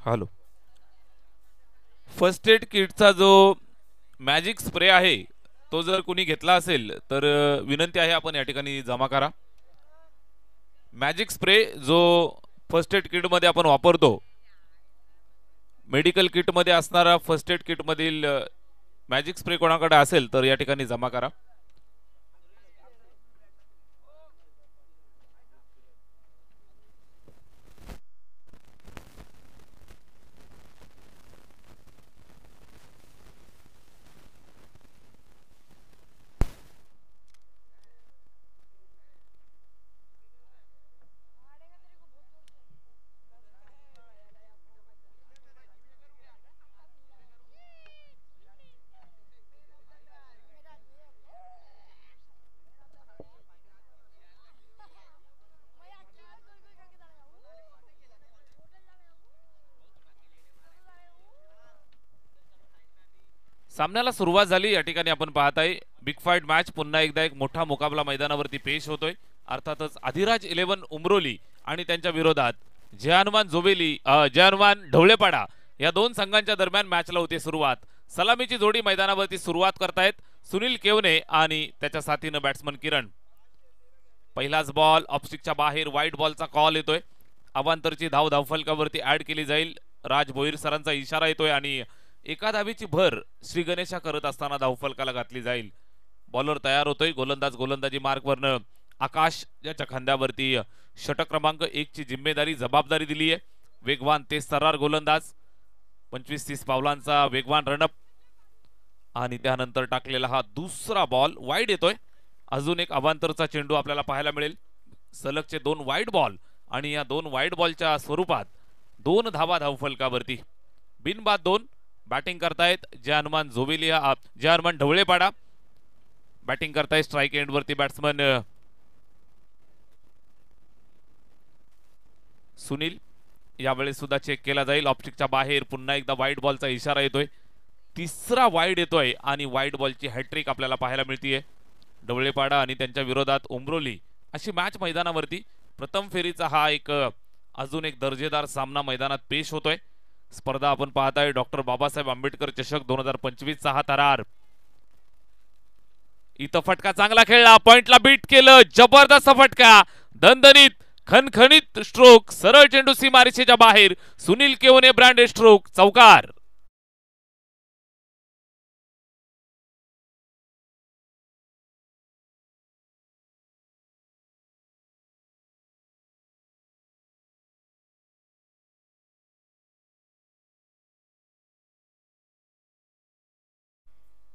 Hello. First aid किटचा जो magic spray आहे तो जर कोणी घेतला असेल तर विनंती आहे आपण या ठिकाणी जमा करा. मॅजिक स्प्रे जो फर्स्ट एड किट मध्ये आपण वापरतो, मेडिकल किट मध्ये असणारा फर्स्ट एड किट मधील मॅजिक स्प्रे कोणाकडे असेल तर या ठिकाणी जमा करा. सामन्याला सुरुवात झाली. या ठिकाणी आपण पाहत आहे बिग फाईट मॅच. पुन्हा एकदा एक मोठा मुकाबला मैदानावरती पेश होतोय. अर्थातच अधिराज 11 उमरोली आणि त्यांच्या विरोधात जयानुमान जोवेली जयानुमान ढवळेपाडा या दोन संघांच्या दरम्यान मॅचला होती सुरुवात. सलामीची जोडी मैदानावरती सुरुवात करतायत सुनील केवने आणि त्याच्या साथीनं बॅट्समन किरण. पहिलाच बॉल ऑफस्टिकच्या बाहेर, वाईट बॉलचा कॉल येतोय. अवांतरची धाव धावफलकावरती ऍड केली जाईल. राज भोईर सरांचा इशारा येतोय आणि एका धावेची भर श्री गणेशा करत असताना धावफलकाला घातली जाईल. बॉलर तयार होतोय. गोलंदाज गोलंदाजी मार्कवरनं आकाश याच्या खांद्यावरती षटक क्रमांक 1 ची जिम्मेदारी जबाबदारी दिली आहे. वेगवान ते सर्रार गोलंदाज, 25-30 पावलांचा वेगवान रनअप आणि त्यानंतर टाकलेला हा दुसरा बॉल वाईड येतोय. अजून एक अवांतरचा चेंडू आपल्याला पाहायला मिळेल. सलगचे 2 वाईड बॉल आणि या 2 वाईड बॉलच्या स्वरूपात 2 धावा धावफलकावरती. बिनबाद 2. बॅटिंग करतायत जयानुमान जोवेली, जयानुमान ढवळेपाडा बॅटिंग करतायत. स्ट्राइक एंड वरती बॅट्समन सुनील. यावेळेस सुद्धा चेक केला जाईल. ऑप्टिकच्या बाहेर पुन्हा एकदा वाईड बॉलचा इशारा येतोय. तिसरा वाईड येतोय आणि वाईड बॉलची हॅट्रिक आपल्याला पाहायला मिळतीये. ढवळेपाडा आणि त्यांच्या विरोधात उमरोली अशी मॅच मैदानावरती. प्रथम फेरीचा हा एक अजून एक दर्जेदार सामना मैदानात पेश होतोय. स्पर्धा आपण पाहताय डॉक्टर बाबासाहेब आंबेडकर चषक 2025 चा हा थरार. इथं फटका चांगला खेळला, पॉइंटला बीट केलं. जबरदस्त फटका, दणदणीत खणखणीत स्ट्रोक, सरळ चेंडू सीमारेषेच्या बाहेर. सुनील केवने ब्रँडेड स्ट्रोक, चौकार.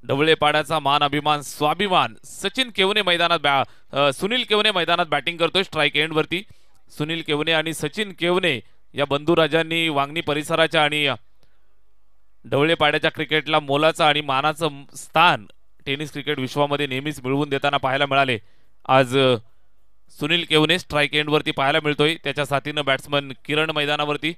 ढवळेपाड्याचा मान अभिमान स्वाभिमान. सचिन केवने मैदानात सुनील केवने मैदानात बॅटिंग करतोय. स्ट्राइक एंड वरती सुनील केवने आणि सचिन केवने या बंधू राजांनी वांगणी परिसराच्या आणि ढवळेपाड्याच्या क्रिकेटला मोलाचं आणि मानाचं स्थान टेनिस क्रिकेट विश्वामध्ये नेहमीच मिळवून देताना पाहायला मिळाले. आज सुनील केवने स्ट्राइक एंड वरती पाहायला मिळतोय. त्याच्या साथीनं बॅट्समन किरण मैदानावरती.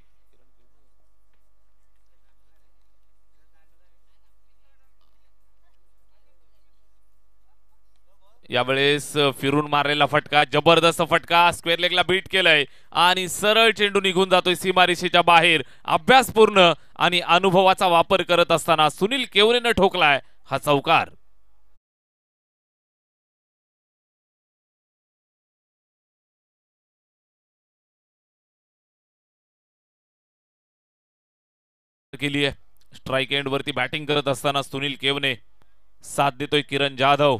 यावेळेस फिरून मारलेला फटका, जबरदस्त फटका, स्क्वेअर लेगला बीट केलंय आणि सरळ चेंडू निघून जातोय सीमारेषेच्या बाहेर. अभ्यासपूर्ण आणि अनुभवाचा वापर करत असताना सुनील केवनेनं ठोकलाय हा चौकार. केली आहे. स्ट्राइक एंड वरती बॅटिंग करत असताना सुनील केवने साथ देतोय किरण जाधव.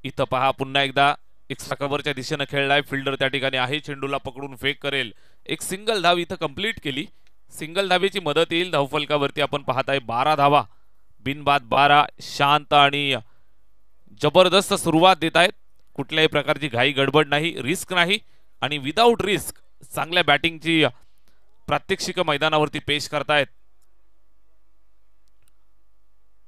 इथं पहा पुन्हा एकदा एक्स्ट्रा कव्हरच्या दिशेने खेळलाय. फिल्डर त्या ठिकाणी आहे, चेंडूला पकडून फेक करेल. एक सिंगल धाव इथं कंप्लीट केली. सिंगल धावेची मदत येईल. धावफलकावरती आपण पाहताय 12 धावा, बिनबाद 12. शांत आणि जबरदस्त सुरुवात देत आहेत. कुठल्याही प्रकारची घाई गडबड नाही, रिस्क नाही आणि विदाऊट रिस्क चांगल्या बॅटिंगची प्रात्यक्षिक मैदानावरती पेश करतायत.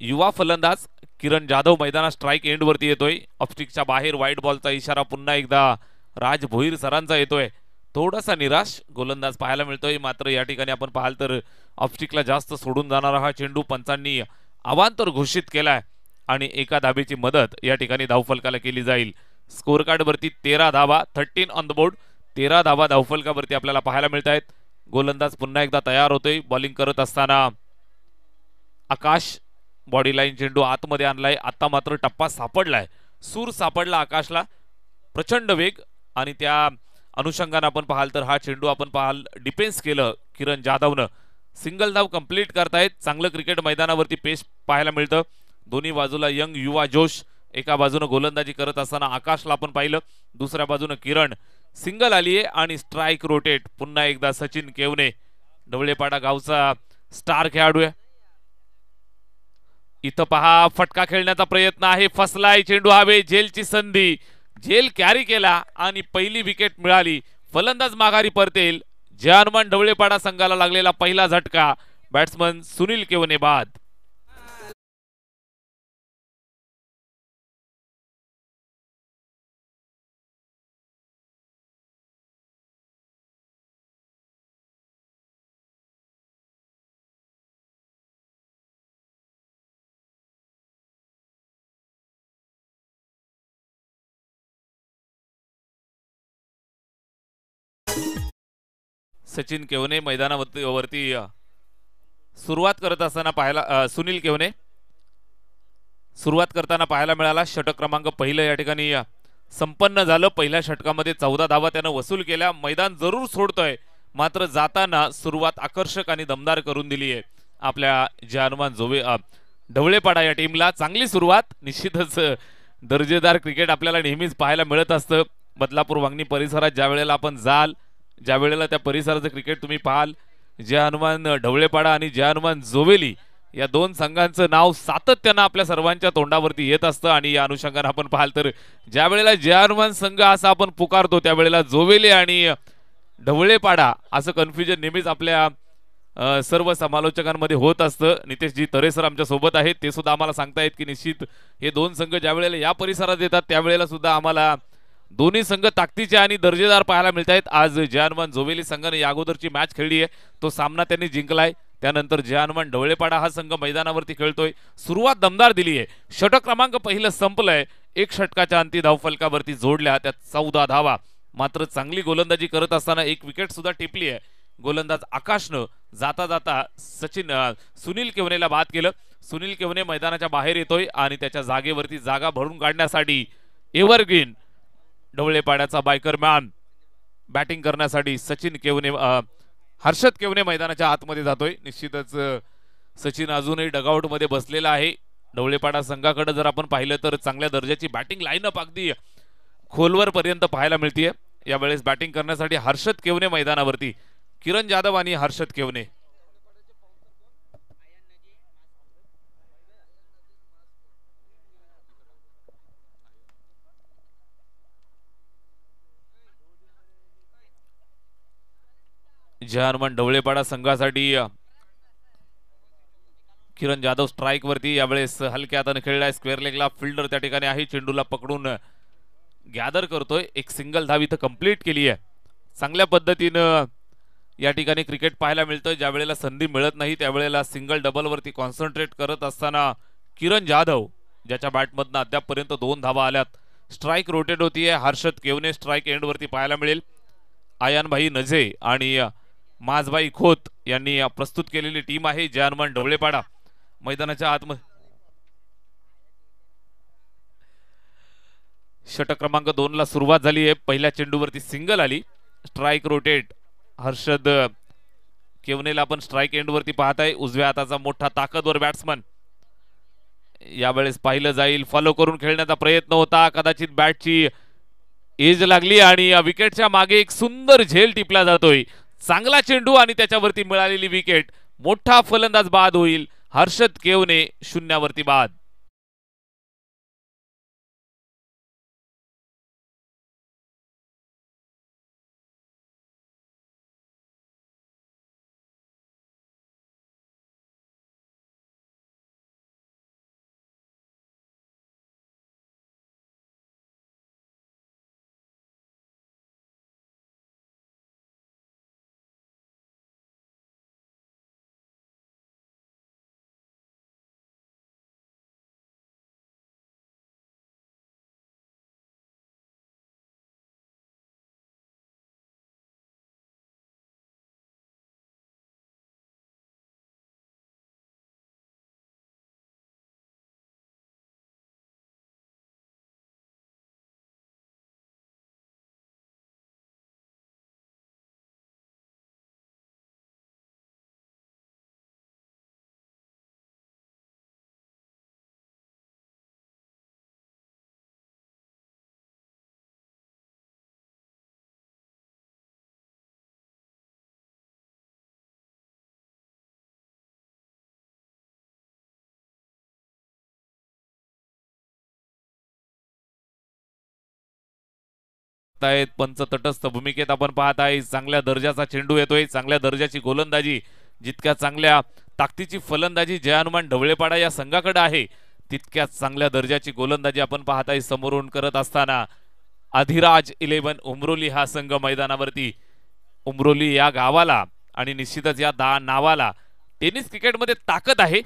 युवा फलंदाज किरण जाधव मैदानात स्ट्राइक एंड वरती येतोय. ऑफस्टिकच्या बाहेर वाईट बॉलचा इशारा पुन्हा एकदा राज भोईर सरांचा येतोय. थोडासा निराश गोलंदाज पाहायला मिळतोय. मात्र या ठिकाणी आपण पाहाल तर ऑफस्टिकला जास्त सोडून जाणारा हा चेंडू पंचांनी अवांतर घोषित केलाय आणि एका धाबेची मदत या ठिकाणी धावफलकाला केली जाईल. स्कोर कार्ड वरती 13 धावा, 13 ऑन द बोर्ड. 13 धावा धावफलकावरती आपल्याला पाहायला मिळत आहेत. गोलंदाज पुन्हा एकदा तयार होतोय बॉलिंग करत असताना आकाश बॉडी लाईन चेंडू आतमध्ये आणलाय. आता मात्र टप्पा सापडलाय, सूर सापडला आकाशला, प्रचंड वेग. आणि त्या अनुषंगाने आपण पाहाल तर हा चेंडू आपण पाहाल डिफेन्स केलं किरण जाधवनं. सिंगल धाव कंप्लीट करतायत. चांगलं क्रिकेट मैदानावरती पेस पाहायला मिळतं. दोन्ही बाजूला यंग युवा जोश. एका बाजूने गोलंदाजी करत असताना आकाशला आपण पाहिलं, दुसऱ्या बाजूने किरण. सिंगल आलीये आणि स्ट्राइक रोटेट. पुन्हा एकदा सचिन केवने, ढवळेपाडा गावचा स्टार खेळाडू आहे. इथं पहा फटका खेळण्याचा प्रयत्न आहे, फसलाय चेंडू. हवे झेलची संधी, झेल कॅरी केला आणि पहिली विकेट मिळाली. फलंदाज माघारी परतेल. जहानुमान ढवळेपाडा संघाला लागलेला पहिला झटका. बॅट्समन सुनील केवने बाद. सचिन केवने मैदानावरती सुरुवात करत असताना पाहायला सुनील केवने सुरुवात करताना पाहायला मिळाला. षटक क्रमांक पहिलं या ठिकाणी संपन्न झालं. पहिल्या षटकामध्ये 14 धावा त्यानं वसूल केल्या. मैदान जरूर सोडतोय, मात्र जाताना सुरुवात आकर्षक आणि दमदार करून दिली आहे आपल्या जहानुमान ढवळेपाडा या टीमला. चांगली सुरुवात. निश्चितच दर्जेदार क्रिकेट आपल्याला नेहमीच पाहायला मिळत असतं. बदलापूर वांगणी परिसरात ज्या वेळेला आपण जाल, ज्या वेळेला त्या परिसराचं क्रिकेट तुम्ही पाहाल, जहानुमान ढवळेपाडा आणि जहानुमान जोवेली या दोन संघांचं नाव सातत्यानं आपल्या सर्वांच्या तोंडावरती येत असतं. आणि या अनुषंगाने आपण पाहाल तर ज्या वेळेला जहानुमान संघ असा आपण पुकारतो, त्यावेळेला जोवेली आणि ढवळेपाडा असं कन्फ्युजन नेहमीच आपल्या सर्व समालोचकांमध्ये होत असतं. नितेशजी तरे सर आमच्या सोबत आहेत, ते सुद्धा आम्हाला सांगतायत की निश्चित हे दोन संघ ज्या वेळेला या परिसरात येतात त्यावेळेला सुद्धा आम्हाला दोन्ही संघ ताकदीचे आणि दर्जेदार पाहायला मिळत आहेत. आज जहानुमान जोवेली संघाने या अगोदरची मॅच खेळली आहे, तो सामना त्यांनी जिंकलाय. त्यानंतर जहानुमान ढवळेपाडा हा संघ मैदानावरती खेळतोय. सुरुवात दमदार दिली आहे. षटक क्रमांक पहिलं संपलंय. एक षटकाच्या अंती धावफलकावरती जोडल्या, त्यात 14 धावा. मात्र चांगली गोलंदाजी करत असताना एक विकेट सुद्धा टिपली आहे. गोलंदाज आकाशनं जाता जाता सुनील केवनेला बाद केलं. सुनील केवने मैदानाच्या बाहेर येतोय आणि त्याच्या जागेवरती जागा भरून काढण्यासाठी एव्हरग्रीन ढवळेपाड्याचा बायकर मॅन बॅटिंग करण्यासाठी सचिन केवने हर्षद केवने मैदानाच्या आतमध्ये जातोय. निश्चितच सचिन अजूनही डगआउट मध्ये बसलेला आहे. ढवळेपाडा संघाकडे जर आपण पाहिलं तर चांगल्या दर्जाची बॅटिंग लाईनअप अगदी खोलवर पर्यंत पाहायला मिळते. यावेळेस बॅटिंग करण्यासाठी हर्षद केवने मैदानावरती. किरण जाधव आणि हर्षद केवने. जहानुमान ढवळेपाडा संघासाठी किरण जाधव स्ट्राइक वरती. यावेळेस हलक्या हाताने खेळलाय. स्क्वेअर लेगला फिल्डर त्या ठिकाणी आहे. चेंडूला पकडून गॅदर करतोय. एक सिंगल धाव इथं कंप्लीट केली आहे. चांगल्या पद्धतीनं या ठिकाणी क्रिकेट पाहायला मिळतं. ज्या वेळेला संधी मिळत नाही त्यावेळेला सिंगल डबल वरती कॉन्सन्ट्रेट करत असताना किरण जाधव, ज्याच्या बॅटमधनं अद्यापपर्यंत 2 धावा आल्यात. स्ट्राइक रोटेट होतीये. हर्षद केवने स्ट्राइक एंड वरती पाहायला मिळेल. आयानभाई नझे आणि माजभाई खोत यांनी प्रस्तुत केलेली टीम आहे जहानुमान ढवळेपाडा. मैदानाच्या आतमध्ये षटक क्रमांक 2 ला सुरुवात झाली आहे. पहिल्या चेंडूवरती सिंगल आली. स्ट्राइक रोटेट हर्षद केवनेला आपण स्ट्राइक एंड वरती पाहताय. उजव्या हाताचा मोठा ताकदवर बॅट्समन. यावेळेस पाहिलं जाईल, फॉलो करून खेळण्याचा प्रयत्न होता. कदाचित बॅटची एज लागली आणि विकेटच्या मागे एक सुंदर झेल टिपला जातोय. चांगला चेंडू आणि त्याच्यावरती मिळालेली विकेट. मोठा फलंदाज बाद होईल. हर्षद केवने 0 वरती बाद. आहेत पंच तटस्थ भूमिकेत आपण पाहत आहे. चांगल्या दर्जाचा चेंडू येतोय, चांगल्या दर्जाची गोलंदाजी, जितक्या चांगल्या ताकदीची फलंदाजी जय हनुमान ढवळेपाडा या संघाकडे आहे तितक्याच चांगल्या दर्जाची गोलंदाजी आपण पाहत आहे समोरून करत असताना अधिराज 11 उमरोली हा संघ मैदानावरती. उमरोली या गावाला आणि निश्चितच या नावाला टेनिस क्रिकेटमध्ये ताकद आहे,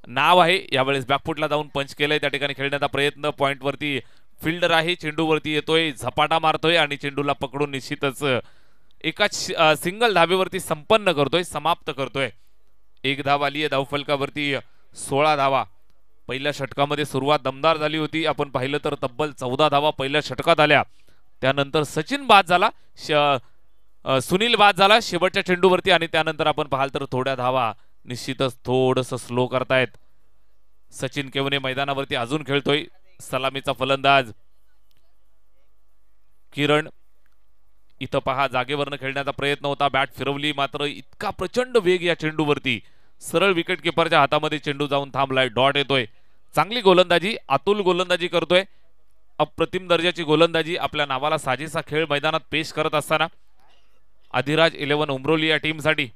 नाव आहे. यावेळेस बॅकफुटला जाऊन पंच केलंय, त्या ठिकाणी खेळण्याचा प्रयत्न. पॉइंट वरती फिल्डर आहे, चेंडूवरती येतोय, झपाटा मारतोय आणि चेंडूला पकडून निश्चितच एकाच सिंगल धावेवरती संपन्न करतोय, समाप्त करतोय. एक धाव आली आहे धावफलकावरती, 16 धावा. पहिल्या षटकामध्ये सुरुवात दमदार झाली होती, आपण पाहिलं तर तब्बल 14 धावा पहिल्या षटकात आल्या. त्यानंतर सचिन बाद झाला, सुनील बाद झाला शेवटच्या चेंडूवरती आणि त्यानंतर आपण पाहाल तर थोड्या धावा निश्चितच थोडंसं स्लो करतायत. सचिन केवने मैदानावरती अजून खेळतोय, सलामीचा फलंदाज किरण. इथं पहा जागेवरनं खेळण्याचा प्रयत्न होता, बॅट फिरवली मात्र इतका प्रचंड वेग या चेंडूवरती, सरळ विकेट किपरच्या हातामध्ये चेंडू जाऊन थांबलाय. डॉट येतोय. चांगली गोलंदाजी, अतुल गोलंदाजी करतोय, अप्रतिम दर्जाची गोलंदाजी. आपल्या नावाला साजेसा खेळ मैदानात पेश करत असताना अधिराज 11 उमरोली या टीमसाठी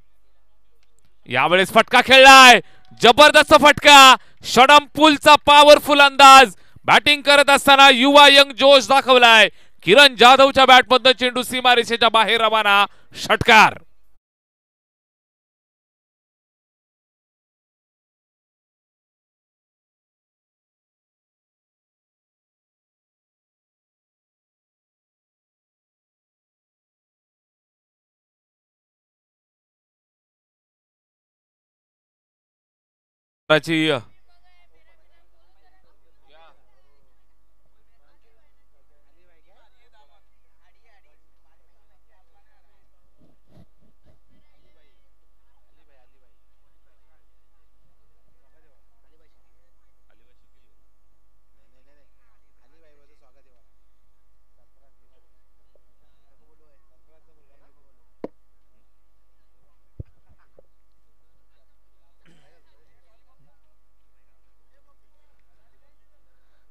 यावेळेस फटका खेळलाय, जबरदस्त फटका, षडंपूलचा पॉवरफुल अंदाज. बॅटिंग करत असताना युवा यंग जोश दाखवलाय. किरण जाधवच्या बॅटमधून चेंडू सीमारेषेच्या बाहेर रवाना, षटकार.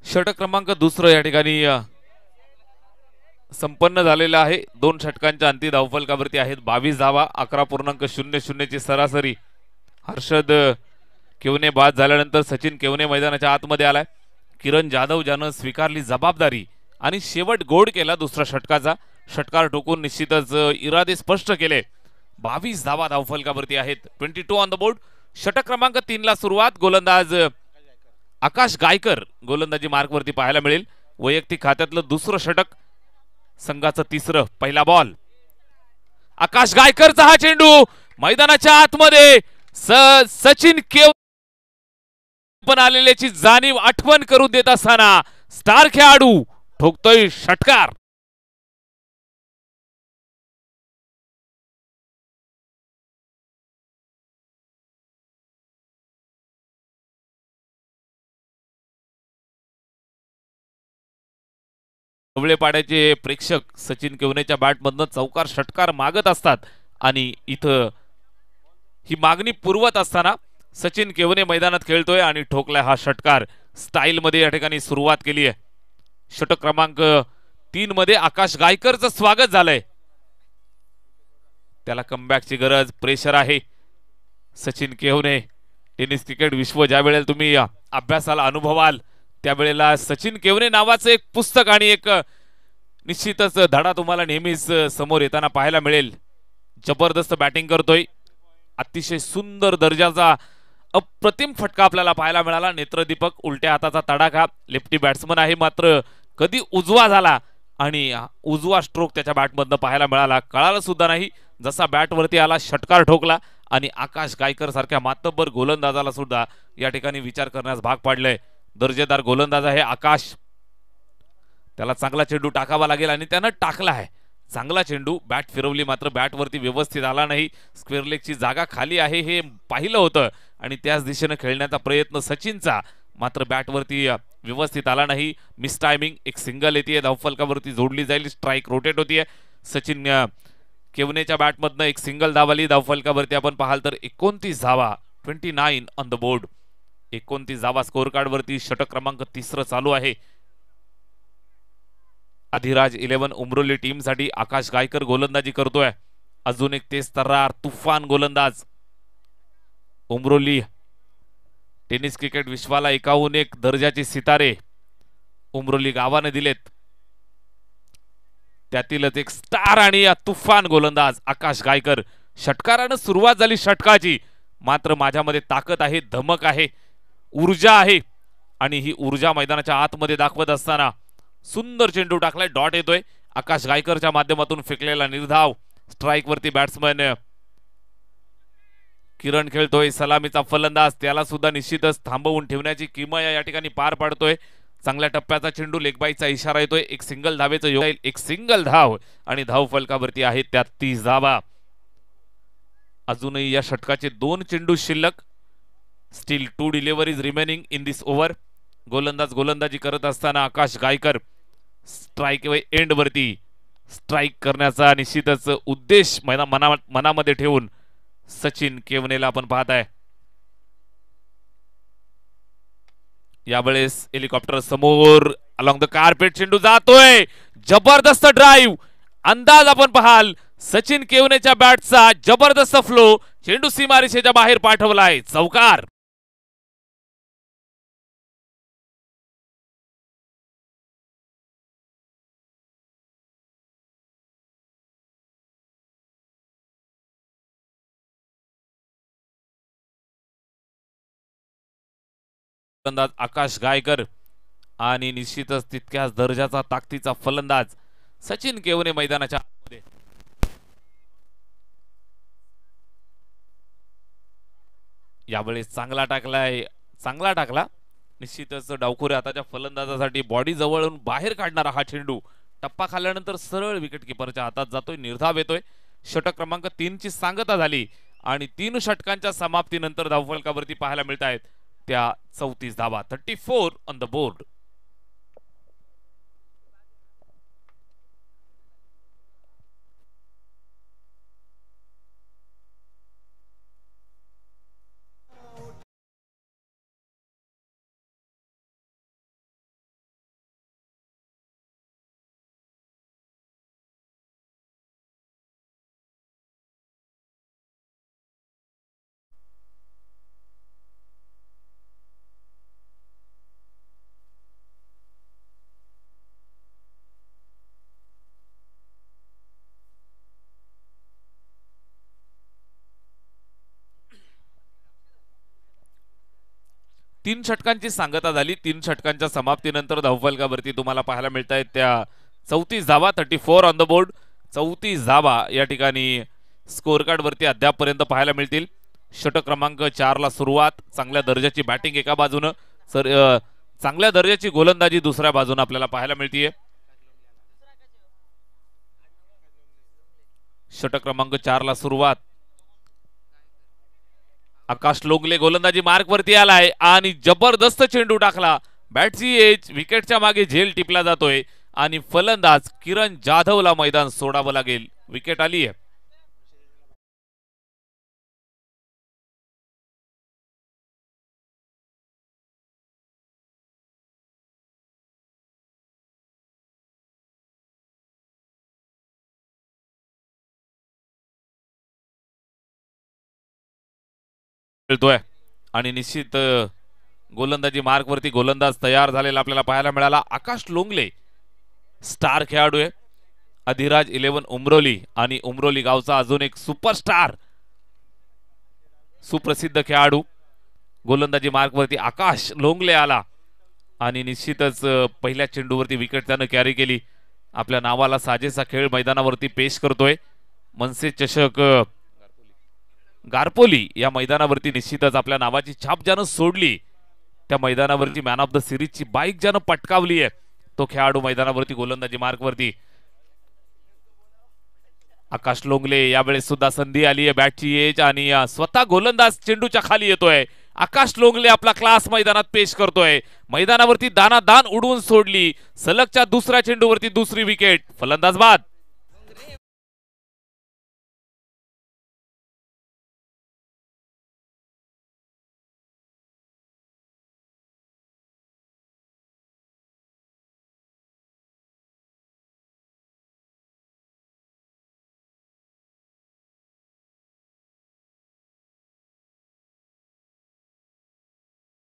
षटक क्रमांक दुसरं या ठिकाणी संपन्न झालेला आहे. 2 षटकांच्या अंती धावफलकावरती आहेत 22 धावा, 11.00 ची सरासरी. हर्षद केवने बाद झाल्यानंतर सचिन केवने मैदानाच्या आतमध्ये आलाय. किरण जाधव ज्यानं स्वीकारली जबाबदारी आणि शेवट गोड केला दुसऱ्या षटकाचा, षटकार ठोकून निश्चितच इरादे स्पष्ट केले. 22 धावा धावफलकावरती आहेत, 22 ऑन द बोर्ड. षटक क्रमांक 3 ला सुरुवात. गोलंदाज आकाश गायकर गोलंदाजी मार्कवरती पाहायला मिळेल. वैयक्तिक खात्यातलं दुसरं षटक, संघाचं तिसरं. पहिला बॉल, आकाश गायकरचा हा चेंडू मैदानाच्या आतमध्ये. सचिन केव पण आलेल्याची जाणीव आठवण करून देत असताना स्टार खेळाडू ठोकतोय षटकार. ढवळेपाड्याचे प्रेक्षक सचिन केवनेच्या बॅटमधनं चौकार षटकार मागत असतात आणि इथं ही मागणी पुरवत असताना सचिन केवने मैदानात खेळतोय आणि ठोकलाय हा षटकार. स्टाईल मध्ये या ठिकाणी सुरुवात केली आहे. षटक क्रमांक 3 मध्ये आकाश गायकरचं स्वागत झालंय. त्याला कमबॅकची गरज, प्रेशर आहे. सचिन केवने, टेनिस क्रिकेट विश्व ज्या वेळेला तुम्ही अभ्यासाला अनुभवाल त्यावेळेला सचिन केवने नावाचं एक पुस्तक आणि एक निश्चितच धडा तुम्हाला नेहमीच समोर येताना पाहायला मिळेल. जबरदस्त बॅटिंग करतोय, अतिशय सुंदर दर्जाचा अप्रतिम फटका आपल्याला पाहायला मिळाला. नेत्रदीपक, उलट्या हाताचा तडाखा. लेफ्टी बॅट्समन आहे मात्र कधी उजवा झाला आणि उजवा स्ट्रोक त्याच्या बॅटमधनं पाहायला मिळाला, कळालं सुद्धा नाही. जसा बॅटवरती आला षटकार ठोकला आणि आकाश गायकर सारख्या मातब्बर गोलंदाजाला सुद्धा या ठिकाणी विचार करण्यास भाग पाडलंय. दर्जेदार गोलंदाज आहे आकाश, त्याला चांगला चेंडू टाकावा लागेल आणि त्यानं टाकला आहे. चांगला चेंडू, बॅट फिरवली मात्र बॅटवरती व्यवस्थित आला नाही. स्क्वेअर लेगची जागा खाली आहे हे पाहिलं होतं आणि त्याच दिशेने खेळण्याचा प्रयत्न सचिनचा, मात्र बॅटवरती व्यवस्थित आला नाही. Miss timing. एक सिंगल येते, धावफलकावरती जोडली जाईल, स्ट्राईक रोटेट होतीये. सचिन केवनेच्या बॅटमधनं एक सिंगल धाव आली. धावफलकावरती आपण पाहाल तर 29 धावा, 29 ऑन द बोर्ड. 29 धावा स्कोर कार्ड वरती. षटक क्रमांक 3 चालू आहे. अधिराज 11 उमरोली टीमसाठी आकाश गायकर गोलंदाजी करतोय. अजून एक तेज तर्रार तुफान गोलंदाज. उमरोली टेनिस क्रिकेट विश्वाला एकाहून एक दर्जाचे सितारे उमरोली गावाने दिलेत. त्यातीलच एक स्टार आणि तुफान गोलंदाज आकाश गायकर. षटकारानं सुरुवात झाली षटकाची, मात्र माझ्यामध्ये ताकद आहे, धमक आहे, ऊर्जा आहे आणि ही ऊर्जा मैदानाच्या आतमध्ये दाखवत असताना सुंदर चेंडू टाकलाय. डॉट येतोय. आकाश गायकरच्या माध्यमातून फेकलेला निर्धाव. स्ट्राइक वरती बॅट्समन किरण खेळतोय. सलामीचा फलंदाज त्याला सुद्धा निश्चितच थांबवून ठेवण्याची किमया या ठिकाणी पार पाडतोय. चांगल्या टप्प्याचा चेंडू, लेगबाईचा इशारा येतोय. एक सिंगल धावेचं योग, एक सिंगल धाव आणि धाव फलकावरती आहेत त्या 30 धावा. अजूनही या षटकाचे 2 चेंडू शिल्लक. Steel 2 deliveries remaining in this over. गोलंदाज गोलंदाजी करत असताना आकाश गायकर स्ट्राइक एंड वरती स्ट्राइक करण्याचा निश्चितच उद्देश मनामध्ये ठेवून सचिन केवनेला आपण पाहताय. यावेळेस हेलिकॉप्टर समोर अलॉंग द कार्पेट चेंडू जातोय. जबरदस्त ड्राइव्ह. अंदाज आपण पाहाल सचिन केवनेच्या बॅटचा जबरदस्त फ्लो. चेंडू सीमारेषेच्या बाहेर पाठवलाय. चौकार. फलंदाज आकाश गायकर आणि निश्चितच तितक्याच दर्जाचा ताकदीचा फलंदाज सचिन केवने मैदानाच्या आतमध्ये. यावेळेस चांगला टाकला निश्चितच. डावखुरे हाताच्या फलंदाजासाठी बॉडी जवळून बाहेर काढणारा हा चेंडू टप्पा खाल्ल्यानंतर सरळ विकेट किपरच्या हातात जातोय. निर्धाव येतोय. षटक क्रमांक 3 ची सांगता झाली आणि 3 षटकांच्या समाप्तीनंतर धावफलकावरती पाहायला मिळत आहेत त्या 34 धावा. 34 ऑन द बोर्ड. तीन षटकांची सांगता झाली. 3 षटकांच्या समाप्तीनंतर धावफलकावरती तुम्हाला पाहायला मिळत आहेत त्या 34 धावा. 34 ऑन द बोर्ड. 34 धावा या ठिकाणी स्कोअर कार्ड वरती अद्यापपर्यंत पाहायला मिळतील. षटक क्रमांक 4 ला सुरुवात. चांगल्या दर्जाची बॅटिंग एका बाजूने, चांगल्या दर्जाची गोलंदाजी दुसऱ्या बाजूने आपल्याला पाहायला मिळतीये. षटक क्रमांक 4 ला सुरुवात. आकाश लोंगले गोलंदाजी मार्क वरती आलाय आणि जबरदस्त चेंडू टाकला. बॅटची एज विकेटच्या मागे झेल टिपला जातोय आणि फलंदाज किरण जाधवला मैदान सोडावं लागेल. विकेट आली आहे. आणि निश्चित गोलंदाजी मार्क वरती गोलंदाज तयार झालेला आपल्याला पाहायला मिळाला. आकाश लोंगले स्टार खेळाडू आहे. अधिराज 11 उमरोली आणि उमरोली गावचा अजून एक सुपरस्टार सुप्रसिद्ध खेळाडू. गोलंदाजी मार्क वरती आकाश लोंगले आला आणि निश्चितच पहिल्या चेंडूवरती विकेट त्यानं कॅरी केली. आपल्या नावाला साजेसा खेळ मैदानावरती पेश करतोय. मनसे चषक गारपोली या मैदानावरती निश्चितच आपल्या नावाची छाप ज्यानं सोडली, त्या मैदानावरती मॅन ऑफ द सिरीजची बाईक ज्यानं पटकावली आहे, तो खेळाडू मैदानावरती गोलंदाजी मार्कवरती. आकाश लोंगले यावेळेस सुद्धा संधी आली आहे. बॅटची एज आणि स्वतः गोलंदाज चेंडूच्या खाली येतोय. आकाश लोंगले आपला क्लास मैदानात पेश करतोय. मैदानावरती दानादान उडवून सोडली. सलगच्या दुसऱ्या चेंडूवरती दुसरी विकेट. फलंदाज बाद.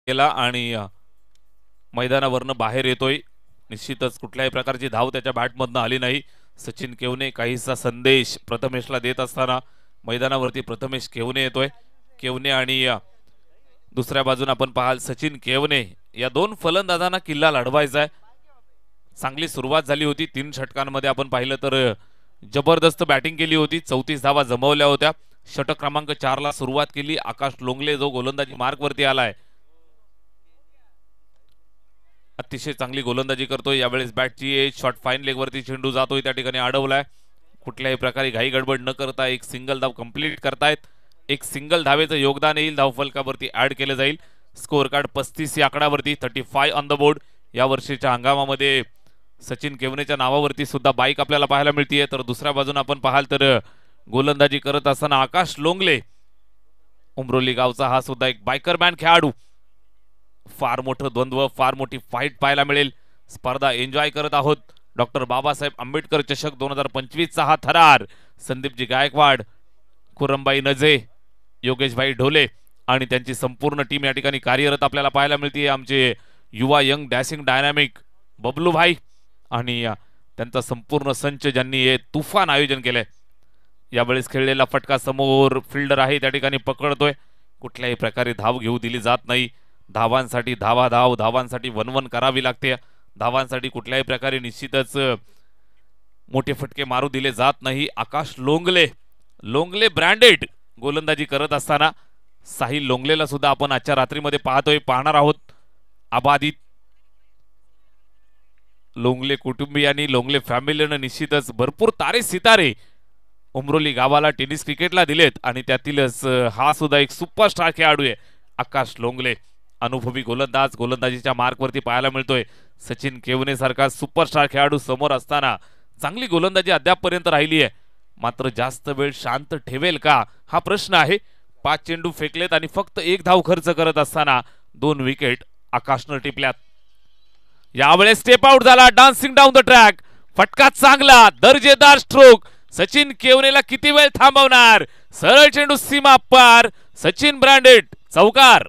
केला आणि मैदानावरनं बाहेर येतोय. निश्चितच कुठल्याही प्रकारची धाव त्याच्या बॅटमधनं आली नाही. सचिन केवने काहीसा संदेश प्रथमेशला देत असताना मैदानावरती प्रथमेश केवने येतोय. केवने आणि दुसऱ्या बाजूने आपण पाहाल सचिन केवने या दोन फलंदाजांना किल्ला लढवायचा आहे. चांगली सुरुवात झाली होती. 3 षटकांमध्ये आपण पाहिलं तर जबरदस्त बॅटिंग केली होती. 34 धावा जमवल्या होत्या. षटक क्रमांक 4 ला सुरुवात केली. आकाश लोंगले जो गोलंदाजी मार्कवरती आलाय, अतिशय चांगली गोलंदाजी करतोय. यावेळेस बॅटची एज शॉट फाईन लेग वरती चेंडू जातोय, त्या ठिकाणी अडवलाय. कुठल्याही प्रकारे घाई गडबड न करता एक सिंगल धाव कंप्लीट करतायत. एक सिंगल धावेचं योगदान येईल, धावफलकावरती ऍड केलं जाईल. स्कोअर कार्ड 35 या आकड्यावरती 35 ऑन द बोर्ड. या वर्षीच्या हंगामामध्ये सचिन केवनेच्या नावावरती सुद्धा बाईक आपल्याला पाहायला मिळतीये. तर दुसऱ्या बाजूने आपण पाहाल तर गोलंदाजी करत असताना आकाश लोंगले, उमरोली गावचा हा सुद्धा एक बायकरमॅन खेळाडू. फार मोठं द्वंद्व, फार मोठी फाईट पाहायला मिळेल. स्पर्धा एन्जॉय करत आहोत. डॉक्टर बाबासाहेब आंबेडकर चषक 2025 चा हा थरार. संदीपजी गायकवाड, खुरमबाई नजे, योगेशभाई ढोले आणि त्यांची संपूर्ण टीम या ठिकाणी कार्यरत आपल्याला पाहायला मिळते. आमचे युवा यंग डॅशिंग डायनामिक बबलूभाई आणि त्यांचा संपूर्ण संच ज्यांनी हे तुफान आयोजन केलंय. यावेळेस खेळलेला फटका समोर फिल्डर आहे त्या ठिकाणी पकडतोय. कुठल्याही प्रकारे धाव घेऊ दिली जात नाही. धावांसाठी धावाधाव, धावांसाठी वनवन करावी लागते. धावांसाठी कुठल्याही प्रकारे निश्चितच मोठे फटके मारू दिले जात नाही. आकाश लोंगले ब्रँडेड गोलंदाजी करत असताना साहिल लोंगलेला सुद्धा आपण आजच्या रात्रीमध्ये पाहणार आहोत. आबादित लोंगले कुटुंबियांनी, लोंगले फॅमिलीनं निश्चितच भरपूर तारे सितारे उमरोली गावाला टेनिस क्रिकेटला दिलेत आणि त्यातीलच हा सुद्धा एक सुपरस्टार खेळाडू आहे आकाश लोंगले. अनुभवी गोलंदाज, गोलंदाजीच्या मार्कवरती पाहायला मिळतोय. सचिन केवने सारखा सुपरस्टार खेळाडू समोर असताना चांगली गोलंदाजी अद्यापपर्यंत राहिली आहे. मात्र जास्त वेळ शांत ठेवेल का हा प्रश्न आहे. 5 चेंडू फेकलेत आणि फक्त 1 धाव खर्च करत असताना 2 विकेट आकाशनं टिपल्यात. यावेळेस स्टेप आउट झाला, डान्सिंग डाऊन द ट्रॅक. फटका चांगला, दर्जेदार स्ट्रोक. सचिन केवनेला किती वेळ थांबवणार. सरळ चेंडू सीमा पार. सचिन ब्रँडेड चौकार.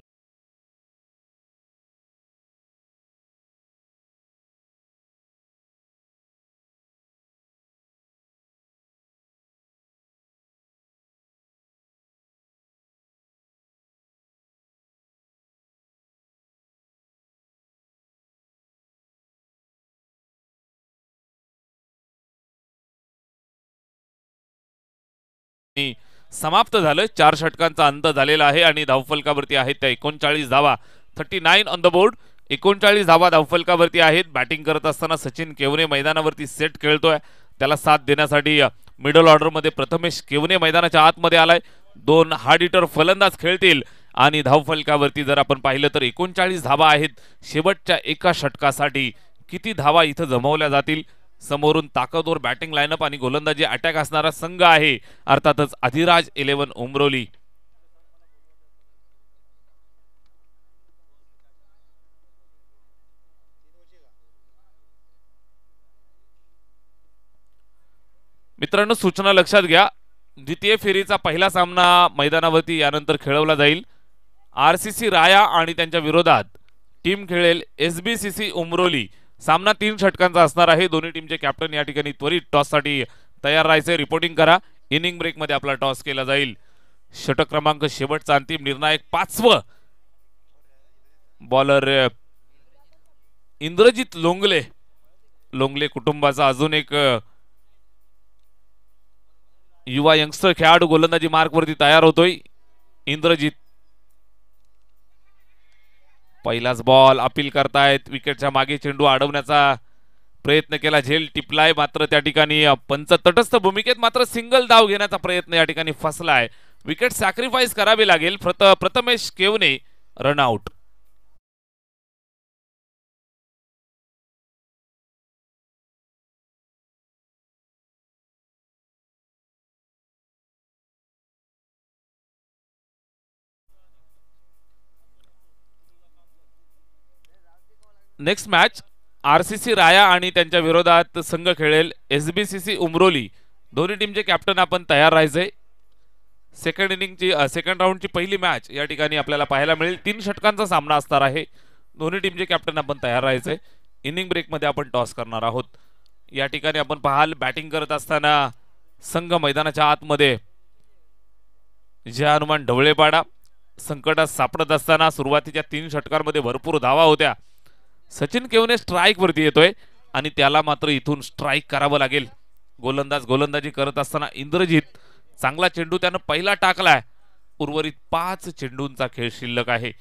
समाप्त झालं. 4 षटकांचा अंत झालेला आहे आणि धावफलकावरती आहेत त्या 39 धावा. 39 ऑन द बोर्ड. 39 धावा धावफलकावरती आहेत. बॅटिंग करत असताना सचिन केवने मैदानावरती सेट खेळतोय. त्याला साथ देण्यासाठी मिडल ऑर्डर मध्ये प्रथमेश केवने मैदानाच्या आतमध्ये आलाय. 2 हार्ड हिटर फलंदाज खेळतील आणि धावफलकावरती जर आपण पाहिलं तर 39 धावा आहेत. शेवटच्या एका षटकासाठी किती धावा इथं जमवल्या जातील. समोरून ताकदवर बॅटिंग लाईनअप आणि गोलंदाजी अटॅक असणारा संघ आहे, अर्थातच अधिराज 11 उमरोली. मित्रांनो, सूचना लक्षात घ्या. द्वितीय फेरीचा पहिला सामना मैदानावरती यानंतर खेळवला जाईल. आरसीसी राया आणि त्यांच्या विरोधात टीम खेळेल एसबीसीसी उमरोली. सामना 3 षटकांचा असणार आहे. दोन्ही टीमचे कॅप्टन या ठिकाणी त्वरित टॉससाठी तयार राहायचे. रिपोर्टिंग करा. इनिंग ब्रेक मध्ये आपला टॉस केला जाईल. षटक क्रमांक शेवटचा अंतिम निर्णायक 5वं. बॉलर इंद्रजित लोंगले कुटुंबाचा अजून एक युवा यंगस्टर खेळाडू गोलंदाजी मार्कवरती तयार होतोय. इंद्रजित पहिलाच बॉल अपील करतायत. विकेटच्या मागे चेंडू अडवण्याचा प्रयत्न केला, झेल टिपलाय. मात्र त्या ठिकाणी पंच तटस्थ भूमिकेत मात्र सिंगल धाव घेण्याचा प्रयत्न या ठिकाणी फसलाय. विकेट सॅक्रिफाईस करावी लागेल. Prathamesh Kevne run out. Next match RCC Raya आणि त्यांच्या विरोधात संघ खेळेल एसबीसीसी उमरोली. दोन्ही टीमचे कॅप्टन आपण तयार राहायचे. सेकंड इनिंगची सेकंड राऊंडची पहिली मॅच या ठिकाणी आपल्याला पाहायला मिळेल. 3 षटकांचा सामना असणार आहे. दोन्ही टीमचे कॅप्टन आपण तयार राहायचंय. इनिंग ब्रेकमध्ये आपण टॉस करणार आहोत. या ठिकाणी आपण पाहाल बॅटिंग करत असताना संघ मैदानाच्या आतमध्ये जय हनुमान ढवळेपाडा संकटात सापडत असताना सुरुवातीच्या 3 षटकांमध्ये भरपूर धावा होत्या. सचिन केवने स्ट्राईक वरती येतोय आणि त्याला मात्र इथून स्ट्राईक करावं लागेल. गोलंदाजी करत असताना इंद्रजित चांगला चेंडू त्यानं पहिला टाकलाय. उर्वरित 5 चेंडूंचा खेळ शिल्लक आहे.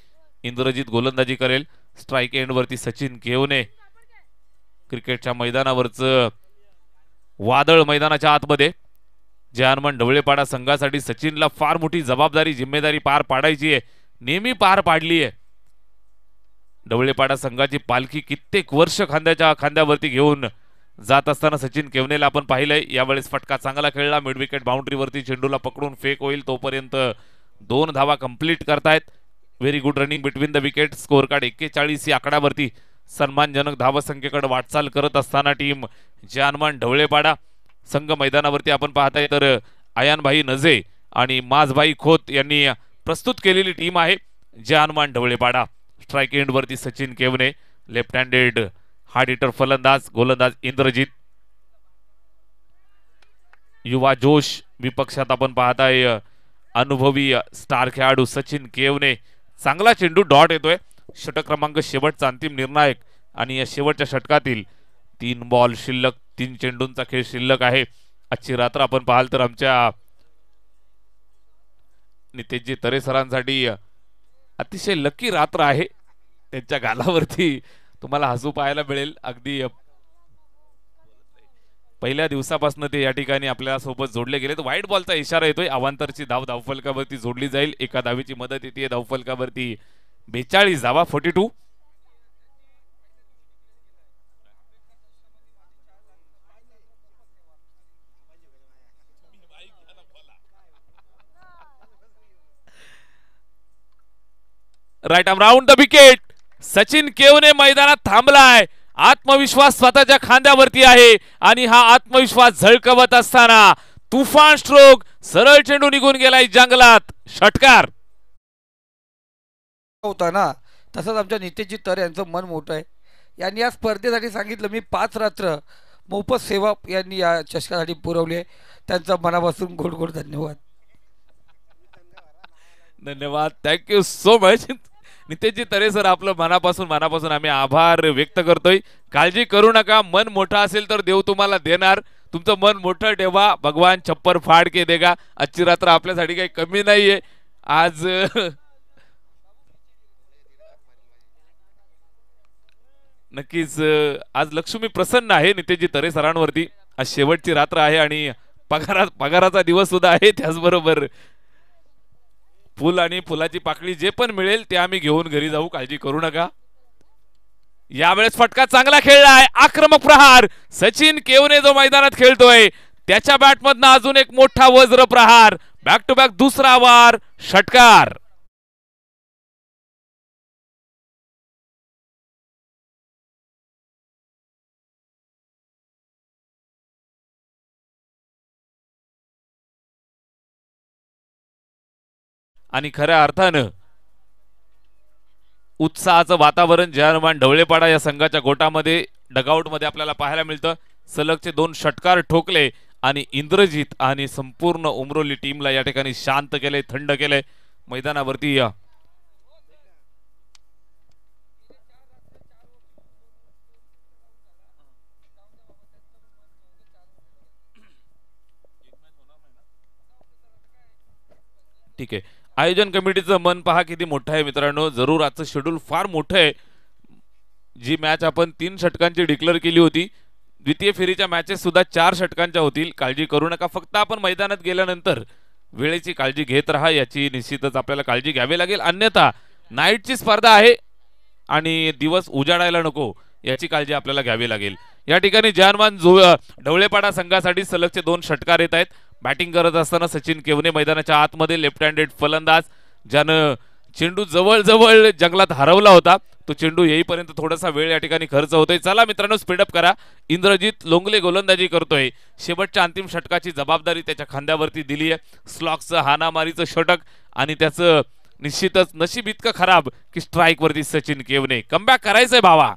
इंद्रजित गोलंदाजी करेल. स्ट्राईक एंड वरती सचिन केवने. क्रिकेटच्या मैदानावरचं वादळ मैदानाच्या आतमध्ये. जय हनुमान ढवळेपाडा संघासाठी सचिनला फार मोठी जबाबदारी जिम्मेदारी पार पाडायची आहे. नेहमी पार पाडली आहे. ढवळेपाडा संघाची पालखी कित्येक वर्ष खांद्यावरती घेऊन जात असताना सचिन केवनेला आपण पाहिलंय. यावेळेस फटका चांगला खेळला. मिड विकेट बाउंड्रीवरती चेंडूला पकडून फेक होईल तोपर्यंत 2 धावा कंप्लीट करतायत. Very good running between the wicket. Score card 41 ही आकड्यावरती सन्मानजनक धावसंख्येकडे वाटचाल करत असताना टीम जय हनुमान ढवळेपाडा संघ मैदानावरती आपण पाहताय तर आयानभाई नजे आणि माझभाई खोत यांनी प्रस्तुत केलेली टीम आहे जय हनुमान ढवळेपाडा. स्ट्राईक एंड वरती Sachin Kevne. Left handed hard hitter फलंदाज गोलंदाज इंद्रजित. युवा जोश विपक्षात आपण पाहताय अनुभवी स्टार खेळाडू सचिन केवने. चांगला चेंडू डॉट येतोय. षटक क्रमांक शेवटचा अंतिम निर्णायक आणि या शेवटच्या षटकातील 3 बॉल शिल्लक 3 चेंडूंचा खेळ शिल्लक आहे. आजची रात्र आपण पाहाल तर आमच्या नितेशजी तरे सरांसाठी अतिशय लकी रात्र आहे. त्यांच्या गालावरती तुम्हाला हसू पाहायला मिळेल. अगदी पहिल्या दिवसापासून ते या ठिकाणी आपल्या सोबत जोडले गेले. तर व्हाईट बॉलचा इशारा येतोय. अवांतरची धाव धावफलकावरती जोडली जाईल. एका धावीची मदत येते धावफलकावरती 42 धावा 42. Right arm round the wicket. Sachin Kevne मैदानात थांबलाय. आत्मविश्वास स्वतःच्या खांद्यावरती आहे आणि हा आत्मविश्वास झळकवत असताना तुफान स्ट्रोक सरळ चेंडू निघून गेलाय जंगलात. षटकार होता ना. तसंच आमच्या नितेशजी तर यांचं मन मोठं आहे. यांनी या स्पर्धेसाठी सांगितलं मी 5 रात्र मोफत सेवा यांनी या चषकासाठी पुरवली आहे. त्यांचा मनापासून गोड गोड धन्यवाद. धन्यवाद. थँक्यू सो मच नितेशजी तरे सर. आपलं मनापासून आम्ही आभार व्यक्त करतोय. काळजी करू नका. मन मोठं असेल तर देव तुम्हाला देणार. तुमचं मन मोठं ठेवा. भगवान छप्पर फाड के देगा. आजची रात्र आपल्यासाठी काही कमी नाहीये. आज नक्कीच आज लक्ष्मी प्रसन्न आहे नितेशजी तरे सरांवरती. आज शेवटची रात्र आहे आणि पगाराचा दिवस सुद्धा आहे. त्याचबरोबर फुल आणि फुलाची पाकळी जे पण मिळेल ते आम्ही घेऊन घरी जाऊ. काळजी करू नका. यावेळेस फटका चांगला खेळलाय. आक्रमक प्रहार. सचिन केवने जो मैदानात खेळतोय त्याच्या बॅटमधनं अजून एक मोठा वज्र प्रहार. बॅक टू बॅक दुसरा वार. षटकार. आणि खऱ्या अर्थानं उत्साहाचं वातावरण जय हनुमान ढवळेपाडा या संघाच्या गोटामध्ये डगआउटमध्ये आपल्याला पाहायला मिळतं. सलगचे 2 षटकार ठोकले आणि इंद्रजित आणि संपूर्ण उमरोली टीमला या ठिकाणी शांत केले, थंड केले. मैदानावरती ठीक आहे. आयोजन कमिटीचं मन पहा किती मोठं आहे मित्रांनो. जरूर आजचं शेड्यूल फार मोठं आहे. जी मॅच आपण 3 षटकांची डिक्लेअर केली होती द्वितीय फेरीच्या मॅचेस सुद्धा 4 षटकांच्या होतील. काळजी करू नका. फक्त आपण मैदानात गेल्यानंतर वेळेची काळजी घेत राहा. याची निश्चितच आपल्याला काळजी घ्यावी लागेल. अन्यथा नाईटची स्पर्धा आहे आणि दिवस उजाडायला नको याची काळजी आपल्याला घ्यावी लागेल. या ठिकाणी जय हनुमान ढवळेपाडा संघासाठी सलगचे 2 षटकार येत आहेत. बॅटिंग करत असताना सचिन केवने मैदानाच्या आतमध्ये लेफ्ट हँडेड फलंदाज ज्यानं चेंडू जवळ जवळ जंगलात हरवला होता तो तो चेंडू येईपर्यंत थोडासा वेळ या ठिकाणी खर्च होतोय. चला मित्रांनो, स्पीडअप करा. इंद्रजित लोंगले गोलंदाजी करतोय. शेवटच्या अंतिम षटकाची जबाबदारी त्याच्या खांद्यावरती दिली आहे. स्लॉक्सचं हाणामारीचं षटक आणि त्याचं निश्चितच नशीब इतकं खराब की स्ट्राईक वरती सचिन केवने. कमबॅक करायचंय भावा.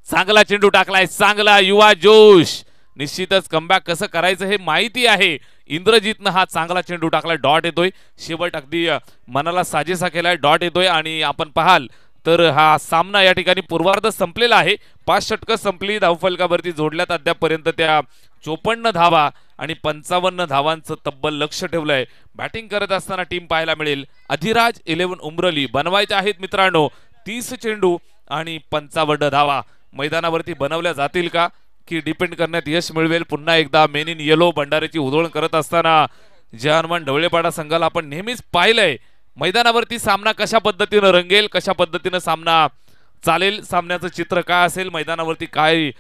चांगला चेंडू टाकलाय, चांगला युवा जोश. निश्चितच कमबॅक कसं करायचं हे माहिती आहे. इंद्रजितनं हा चांगला चेंडू टाकलाय, डॉट येतोय. शेवट अगदी मनाला साजेसा केलाय, डॉट येतोय. आणि आपण पाहाल तर हा सामना या ठिकाणी पूर्वार्ध संपलेला आहे. 5 षटकं संपली, धावफलकावरती जोडल्यात अद्यापपर्यंत त्या 54 धावा आणि 55 धावांचं तब्बल लक्ष ठेवलंय. बॅटिंग करत असताना टीम पाहायला मिळेल अधिराज 11 उमरली. बनवायचे आहेत मित्रांनो 30 चेंडू आणि 55 धावा. मैदानावरती बनवल्या जातील का की डिपेंड करण्यात यश मिळवेल. पुन्हा एकदा मेन इन येलो भंडाऱ्याची उधळण करत असताना जय हनुमान ढवळेपाडा संघाला आपण नेहमीच पाहिलंय. मैदानावरती सामना कशा पद्धतीनं रंगेल, कशा पद्धतीनं सामना चालेल, सामन्याचं चित्र काय असेल, मैदानावरती काय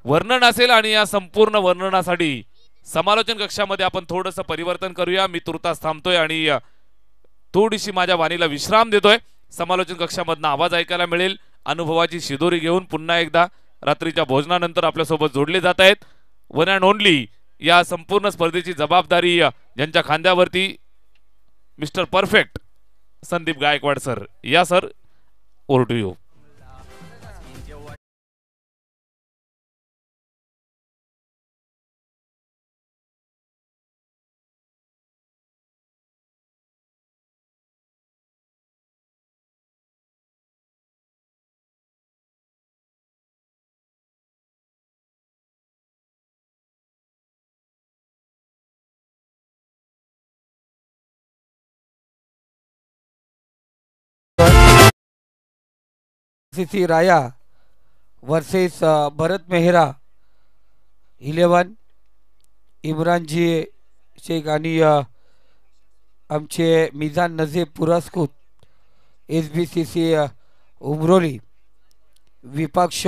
वर्णन असेल. आणि या संपूर्ण वर्णनासाठी समालोचन कक्षामध्ये आपण थोडंसं परिवर्तन करूया. मी तुर्तास थांबतोय आणि थोडीशी माझ्या वाणीला विश्राम देतोय. समालोचन कक्षामधनं आवाज ऐकायला मिळेल. अनुभवाची शिदोरी घेऊन पुन्हा एकदा रात्रीच्या भोजनानंतर आपल्यासोबत जोडले जात आहेत. वन अँड ओनली या संपूर्ण स्पर्धेची जबाबदारी ज्यांच्या खांद्यावरती mister perfect Sandeep Gaikwad sir. या sir, over to you. CC Raya versus Bharat Mehra 11. इम्रानजी शेख आणि आमचे मिजान नजीब पुरस्कृत SBCC उमरोली विपक्ष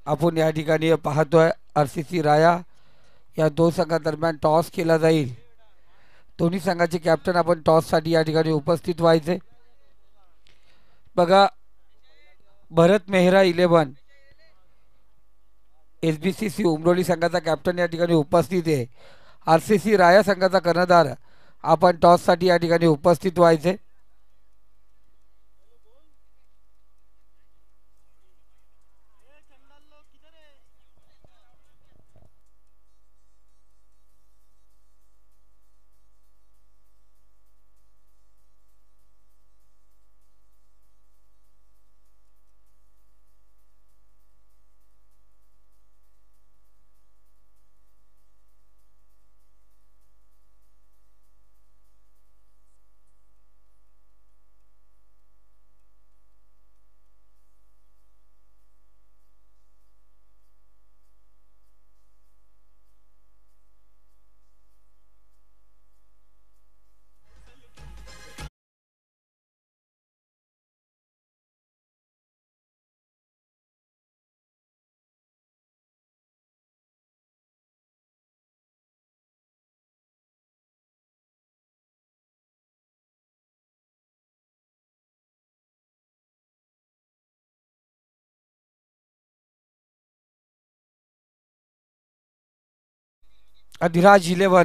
आपण या ठिकाणी पाहतोय. RCC राया या दोन संघादरम्यान टॉस केला जाईल. दोन्ही संघाचे कॅप्टन आपण टॉससाठी या ठिकाणी उपस्थित व्हायचे. बघा, भरत मेहरा 11 SBCC उमरोली संघाचा कॅप्टन या ठिकाणी उपस्थित आहे. RCC राया संघाचा कर्णधार आपण टॉससाठी या ठिकाणी उपस्थित व्हायचे. अधिराज 11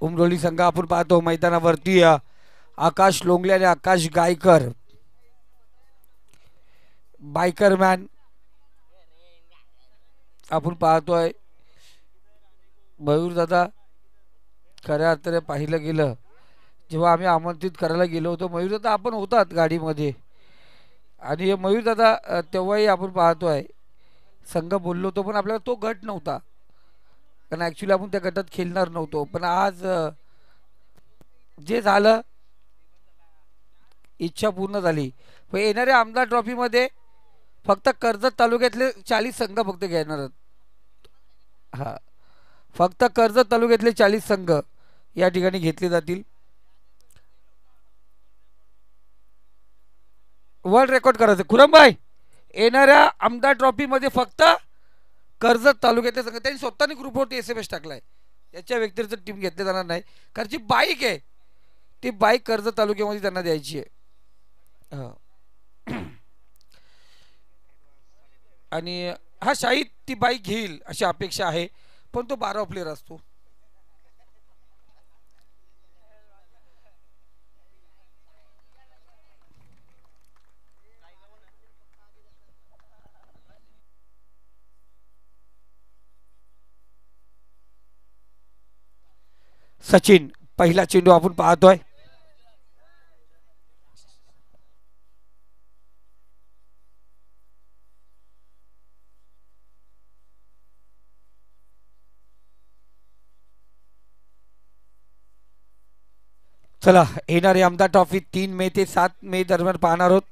उमरोली संघ आपण पाहतो मैदानावरती आकाश लोंगले आणि आकाश गायकर बायकरमॅन आपण पाहतोय. मयूर दादा, खऱ्या अर्थाने पाहिलं गेलं जेव्हा आम्ही आमंत्रित करायला गेलो होतो, मयूर दादा आपण होतात गाडीमध्ये आणि मयूर दादा तेव्हाही आपण पाहतोय संघ बोललो होतो, पण आपल्याला तो गट नव्हता कारण ॲक्च्युली आपण त्या गटात खेळणार नव्हतो. पण आज जे झालं इच्छा पूर्ण झाली. पण येणाऱ्या आमदार ट्रॉफीमध्ये फक्त कर्जत तालुक्यातले 40 संघ फक्त घेणार आहेत. हा, फक्त कर्जत तालुक्यातले 40 संघ या ठिकाणी घेतले जातील. वर्ल्ड रेकॉर्ड करायचं खुरमभाई. येणाऱ्या आमदार ट्रॉफीमध्ये फक्त कर्जत तालुक्यातल्या संघ त्यांनी स्वतःने ग्रुपवरती SMS टाकलाय. याच्या व्यतिरिक्त टीम घेतली जाणार नाही कारण जी बाईक आहे ती बाईक कर्जत तालुक्यामध्ये त्यांना द्यायची आहे. आणि हा शाहीद ती बाईक घेईल अशी अपेक्षा आहे पण तो 12 प्लेयर असतो. सचिन पहिला चेंडू आपण पाहतोय. चला येणारी आमदार ट्रॉफी 3 मे ते 7 मे दरम्यान पाहणार आहोत.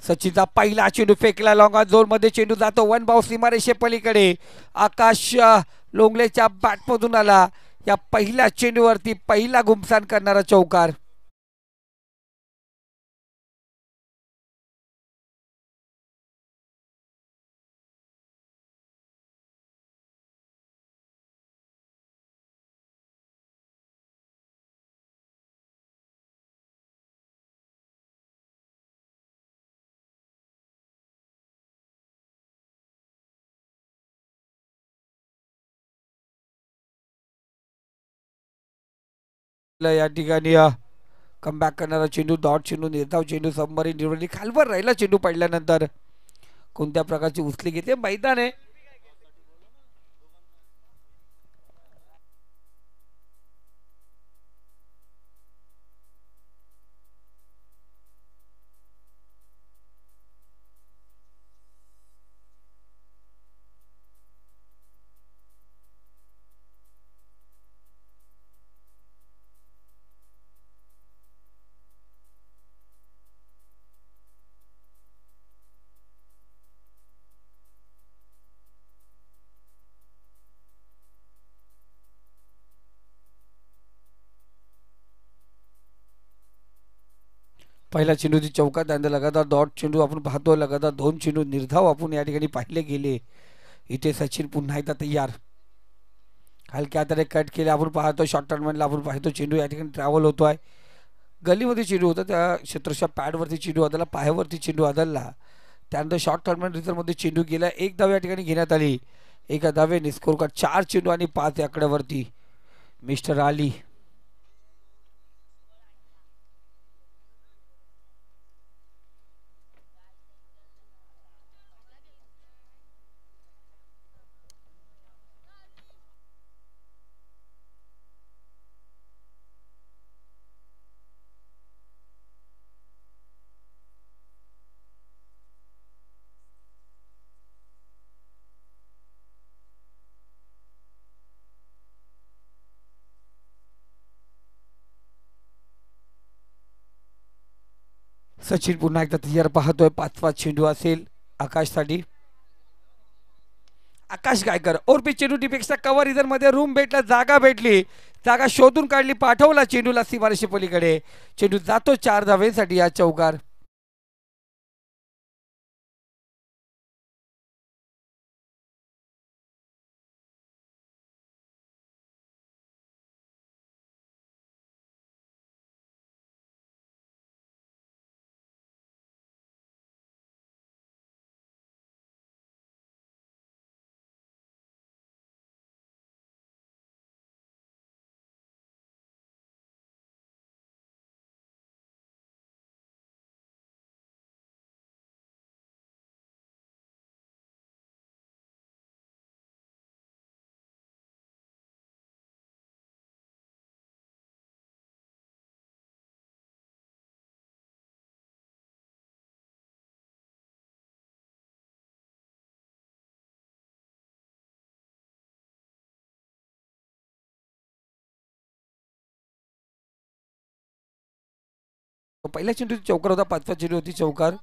सचिनचा पहिला चेंडू फेकला लॉंग ऑन झोन मध्ये चेंडू जातो वन बाउंस सीमारेषे पलीकडे. आकाश लोंगलेच्या बॅटमधून आला. या पहिल्या चेंडूवरती पहिला घुमसान करणारा चौकार. या ठिकाणी कमबॅक करणारा चेंडू डॉट चेंडू निर्धाव चेंडू सबमरीन निर्वली खालवर राहिला चेंडू पडल्यानंतर कोणत्या प्रकारची उचली घेते मैदान आहे. पहिला चेंडूची चौकात त्यानंतर लगातार डॉट चेंडू आपण पाहतो. लगातार 2 चेंडू निर्धाव आपण या ठिकाणी पाहिले गेले. इथे सचिन पुन्हा एकदा तयार. हलक्या हाताने कट केले आपण पाहतो. शॉर्ट टर्नमेंटला आपण पाहतो चेंडू या ठिकाणी ट्रॅव्हल होतोय. गलीमध्ये चेंडू होता त्या क्षेत्रच्या पॅडवरती चेंडू आदळला पायावरती चेंडू आदळला. त्यानंतर शॉर्ट टर्नमेंट रिझल्टमध्ये चेंडू गेला. एक धाव या ठिकाणी घेण्यात आली. एका धावेने स्कोर कार्ड 4 चेंडू आणि 5 या आकड्यावरती मिस्टर आली. सचिन पुन्हा एकदा तयार पाहतोय. 5वा चेंडू असेल आकाशसाठी. आकाश गायकर ओरपी चेंडू टीपेक्षा कव्हर इधर मध्ये रूम भेटला जागा भेटली. जागा शोधून काढली पाठवला चेंडूला सीमारेषे पलीकडे. चेंडू जातो 4 धावेसाठी या चौकार. पहिल्या चेंडू चौकार होता. 5वा चेंडू होती चौकार.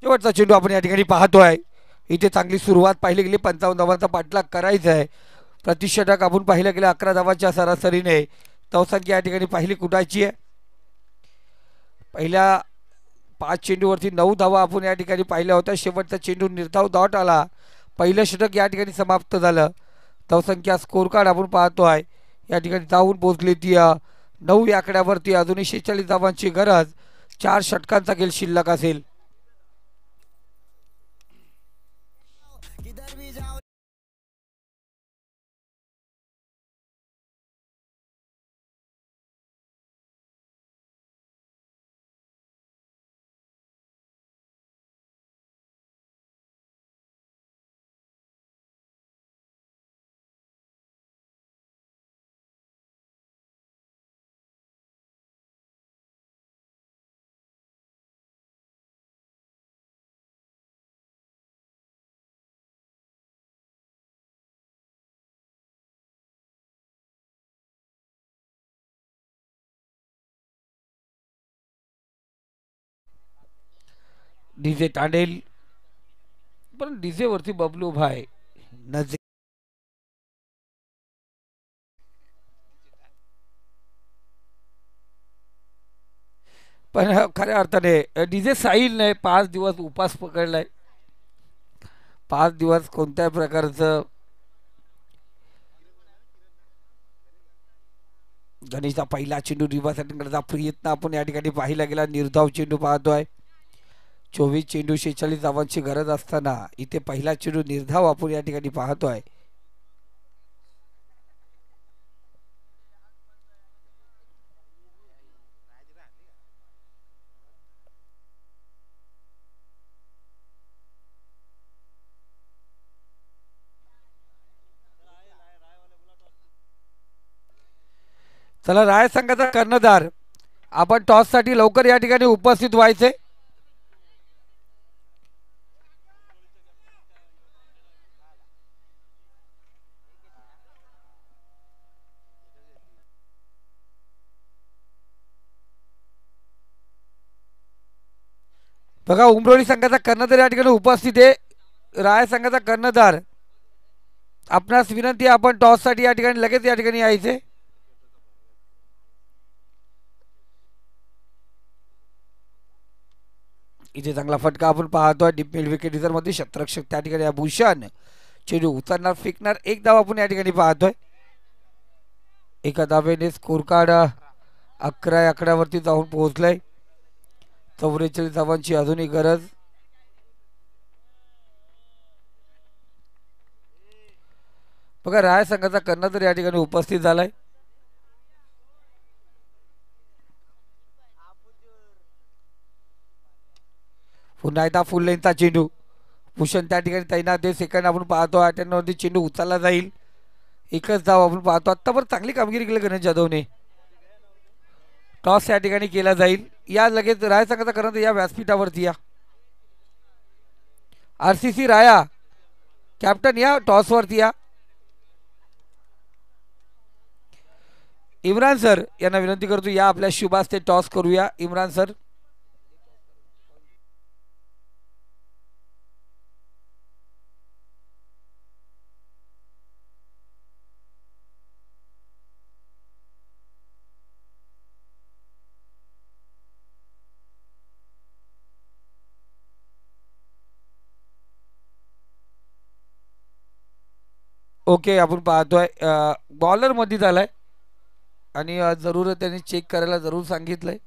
शेवटचा चेंडू आपण या ठिकाणी पाहतोय. इथे चांगली सुरुवात पाहिली गेली. 55 धावांचा पाठलाग करायचा आहे. प्रतिषेधक आपण पाहिलं गेलं 11 धावांच्या सरासरीने धावसंख्या या ठिकाणी पाहिली कुटायची आहे. पहिल्या 5 चेंडूवरती 9 धावा आपण या ठिकाणी पाहिल्या होत्या. शेवटचा चेंडू निर्धाव डॉट आला. पहिलं षटक या ठिकाणी समाप्त झालं. धावसंख्या स्कोर कार्ड आपण पाहतो आहे या ठिकाणी धावून पोहोचली ती 9 या आकड्यावरती. अजूनही 46 धावांची गरज. 4 षटकांचा खेळ शिल्लक असेल. डीजे तांडेल पण डीजे वरती बबलू भाई नजे पण खऱ्या अर्थाने डीजे साहिल ने 5 दिवस उपास पकडलाय. 5 दिवस कोणत्याही प्रकारचं गणेशचा पहिला चेंडू रिव्हर्स करण्याचा प्रयत्न आपण या ठिकाणी पाहिला गेला. निर्धाव चेंडू पाहतोय. 24 चेंडू 46 धावांची गरज असताना इथे पहिला चेंडू निर्धाव आपण या ठिकाणी पाहतोय. चला राय संघाचा कर्णधार आपण टॉस साठी लवकर या ठिकाणी उपस्थित व्हायचे. बघा उमरोली संघाचा कर्णधार या ठिकाणी उपस्थित आहे. राय संघाचा कर्णधार आपणास विनंती आपण टॉस साठी या ठिकाणी लगेच या ठिकाणी यायचे. इथे चांगला फटका आपण पाहतोय. डीप मिड विकेट रिझर्व मध्ये शतरक्षक त्या ठिकाणी भूषण चेंडू उचलणार फेकणार. एक धाव आपण या ठिकाणी पाहतोय. एका धावेने स्कोर कार्ड 11 आकड्यावरती जाऊन पोहोचलाय. 44 धावांची अजूनही गरज. बघा राय संघाचा कर्णधार या ठिकाणी उपस्थित झालाय. पुन्हा एकदा फुल लेनचा चेंडू भूषण त्या ठिकाणी तैनात आहे. सेकंड आपण पाहतो 98 वरती चेंडू उचलला जाईल. एकच धाव आपण पाहतो. आतापर्यंत चांगली कामगिरी केली गणेश जाधवने. टॉस या ठिकाणी केला जाईल. या लगेच राय संघाचा कर्णधार या व्यासपीठावरती या. RCC राया कॅप्टन या टॉस वरती या. इम्रान सर यांना विनंती करतो या आपल्या शुभास ते टॉस करूया. Imran sir okay. आपण पाहतोय बॉलर मध्ये झालाय आणि जरूर त्यांनी चेक करायला जरूर सांगितलंय.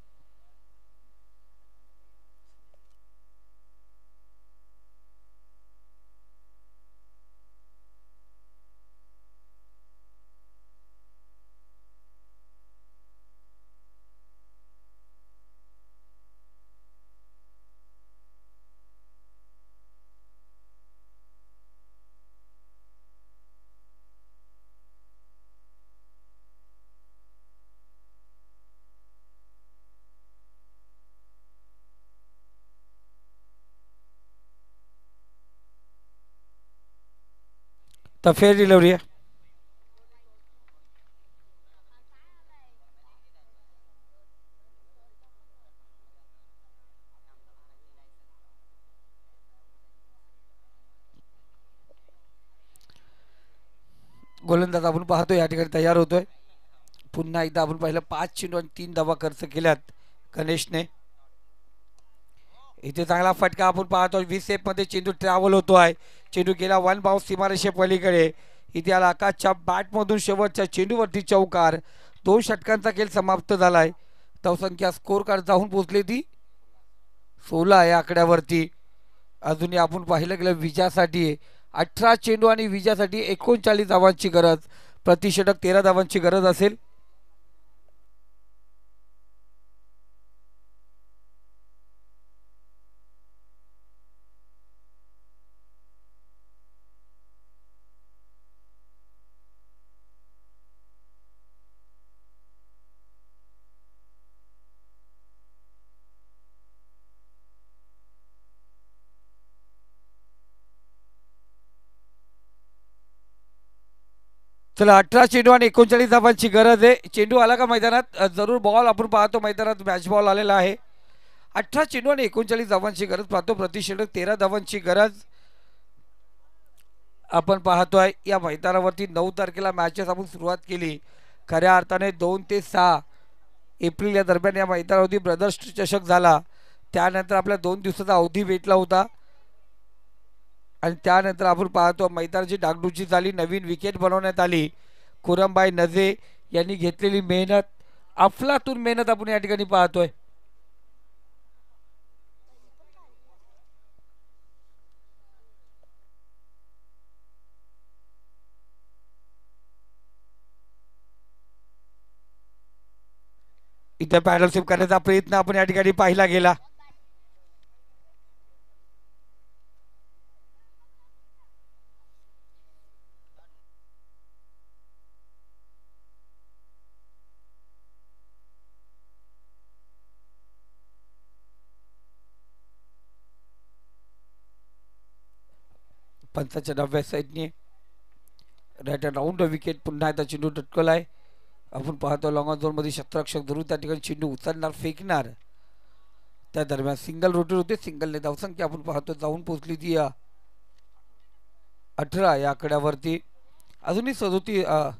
तर फेर डिलिव्हरी आहे. गोलंदाज आपण पाहतो या ठिकाणी तयार होतोय. पुन्हा एकदा आपण पाहिलं 5 चेंडू आणि 3 धावा खर्च केल्यात गणेशने. इथे चांगला फटका आपण पाहतो. 20 मध्ये चेंडू ट्रॅव्हल होतो आहे. चेंडू गेला 1 बाउन्स सीमारेषे पलीकडे. इथे आला आकाशच्या बॅटमधून शेवटच्या चेंडूवरती चौकार. 2 षटकांचा खेळ समाप्त झालाय. धावसंख्या स्कोर कार्ड जाऊन पोहोचली ती 16 या आकड्यावरती. अजूनही आपण पाहिलं गेलं विजयासाठी 18 चेंडू आणि विजयासाठी 39 धावांची गरज. प्रतिषटक 13 धावांची गरज असेल. चला 18 चेंडू आणि 39 धावांची गरज आहे. चेंडू आला का मैदानात? जरूर बॉल आपण पाहतो मैदानात मॅच बॉल आलेला आहे. 18 चेंडू आणि 39 धावांची गरज पाहतो. प्रतिषेधक 13 धावांची गरज आपण पाहतोय. या मैदानावरती 9 तारखेला मॅचेस आपण सुरुवात केली. खऱ्या अर्थाने 2 ते 6 एप्रिल या दरम्यान या मैदानावरती ब्रदर्स चषक झाला. त्यानंतर आपल्या 2 दिवसाचा अवधी भेटला होता आणि त्यानंतर आपण पाहतो मैदानाची डागडुजी झाली. नवीन विकेट बनवण्यात आली. खुरमबाई नजे यांनी घेतलेली मेहनत, अफलातून मेहनत आपण या ठिकाणी पाहतोय. इथे पॅडल स्वीप करण्याचा प्रयत्न आपण या ठिकाणी पाहिला गेला. पंचाच्या 9व्या साईडने राईट राऊंड विकेट पुन्हा एकदा चेंडू टटकलाय. आपण पाहतो लॉंग ऑन झोन मध्ये क्षेत्ररक्षक धरून त्या ठिकाणी चेंडू उचलणार फेकणार. त्या दरम्यान सिंगल रोटेट होते. सिंगलने धावसंख्या आपण पाहतो जाऊन पोहोचली ती 18 या आकड्यावरती. अजूनही 37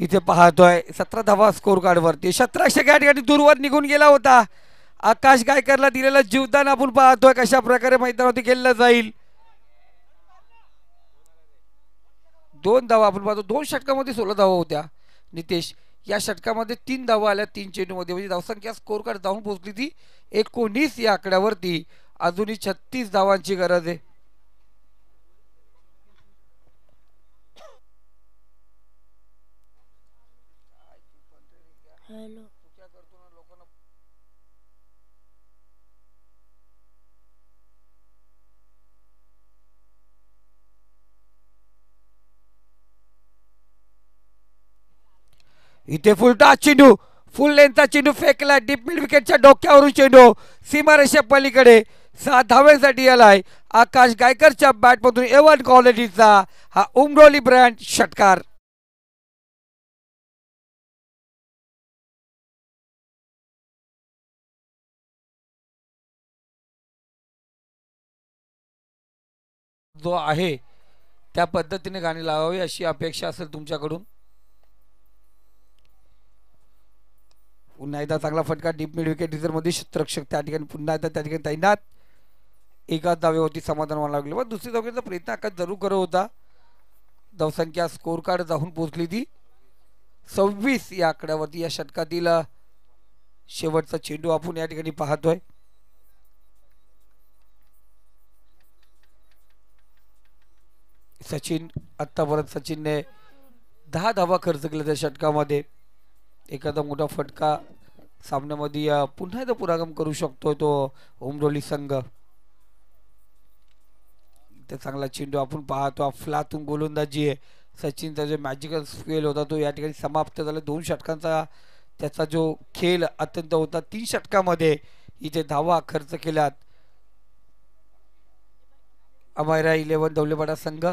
इथे पाहतोय 17 धावा स्कोर कार्ड वरती. 17 या ठिकाणी दूरवर निघून गेला होता. आकाश गायकरला दिलेलं जीवदान आपण पाहतोय कशा प्रकारे मैदानावरती खेळलं जाईल. 2 धावा आपण पाहतो. 2 षटकामध्ये 16 धावा होत्या नितेश. या षटकामध्ये 3 धावा आल्या 3 चेंडूमध्ये. म्हणजे धावसंख्या स्कोर कार्ड जाऊन पोहोचली ती 19 या आकड्यावरती. अजूनही 36 धावांची गरज आहे. इथे फुल टॉस चेंडू, फुल लेंथचा चेंडू फेकला. डीप मिड विकेटच्या डोक्यावरून चेंडू सीमारेषा पलीकडे 7 धाव्यांसाठी आलाय. आकाश गायकरच्या बॅटमधून A1 क्वालिटीचा हा उमरोली ब्रँड षटकार. जो आहे त्या पद्धतीने गाणी लावावी अशी अपेक्षा असेल तुमच्याकडून. पुन्हा एकदा चांगला फटका डीप मिड विकेट रिझर्व मध्ये क्षेत्ररक्षक त्या ठिकाणी पुन्हा एकदा त्या ठिकाणी तैनात. एकाच धावेवरती समाधान व्हायला लागले. पण दुसरी धावेचा प्रयत्न आकाश जरूर करत होता. धावसंख्या स्कोर कार्ड जाऊन पोहोचली ती 26 या आकड्यावरती. या षटकातील शेवटचा चेंडू आपण या ठिकाणी पाहतोय. सचिन आतापर्यंत सचिनने 10 धावा खर्च केल्या त्या षटकामध्ये. एखादा मोठा फटका सामन्यामध्ये पुन्हा एकदा पुरागम करू शकतो तो उमरोली संघ. ते चांगला चेंडू आपण पाहतो. अफलातून गोलंदाजी आहे. सचिनचा जो मॅजिकल स्पेल होता तो या ठिकाणी समाप्त झाला. 2 षटकांचा त्याचा जो खेळ अत्यंत होता. 3 षटकामध्ये इथे धावा खर्च केल्यात अमायरा 11 दौलेवाडा संघ.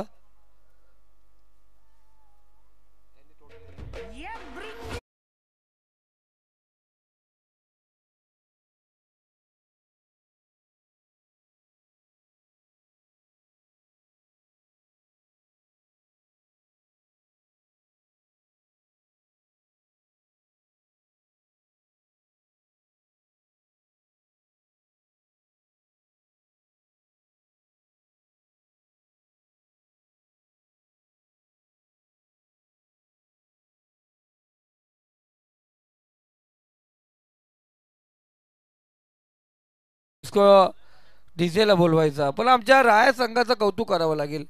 डीजेला बोलवायचा, पण आमच्या राया संघाचं कौतुक करावं लागेल.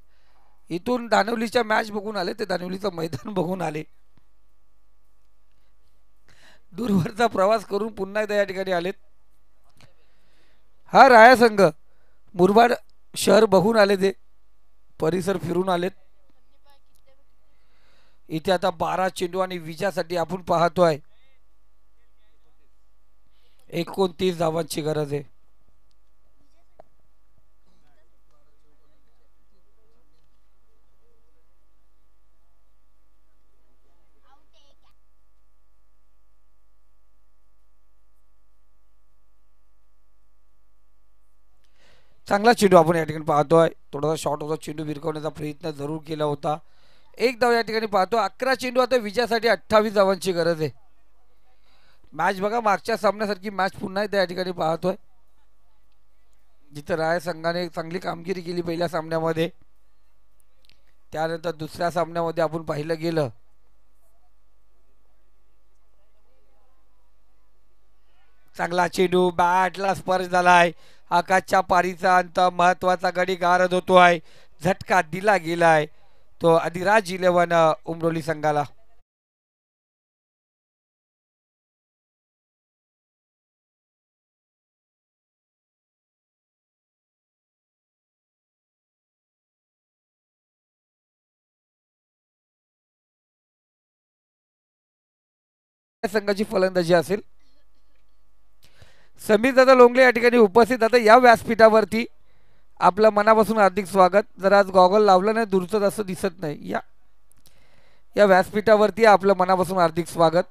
इथून दानवलीच्या मॅच बघून आले, ते दानवलीचं मैदान बघून आले, दूरवरचा प्रवास करून पुन्हा एकदा या ठिकाणी आलेत. हा राया संघ मुरबाड शहर बघून आले, ते परिसर फिरून आलेत. इथे आता 12 चेंडू आणि विजयासाठी आपण पाहतोय 29 धावांची गरज आहे. चांगला चेंडू आपण या ठिकाणी पाहतोय. थोडासा शॉर्ट होता चेंडू, विरकवण्याचा प्रयत्न जरूर केला होता. एक धाव या ठिकाणी पाहतो. 11 चेंडू, आता विजयासाठी 28 धावांची गरज आहे. मॅच बघा मागच्या सामन्यासारखी मॅच पुन्हा एकदा या ठिकाणी पाहतोय, जिथे राय संघाने चांगली कामगिरी केली पहिल्या सामन्यामध्ये. त्यानंतर दुसऱ्या सामन्यामध्ये आपण पाहिलं गेलं चांगला चेंडू बॅटला स्पर्श झालाय. आकाशच्या पारीचा अंत महत्वाचा गडी गारद होतोय. झटका दिला गेलाय तो अधिराज 11 उमरोली संघाला. संघाची फलंदाजी असेल. समीर दादा लोंगले या ठिकाणी उपस्थित. आता या व्यासपीठावरती आपलं मनापासून हार्दिक स्वागत. जर आज गॉगल लावलं नाही, दूरचं असं दिसत नाही. या व्यासपीठावरती आपलं मनापासून हार्दिक स्वागत.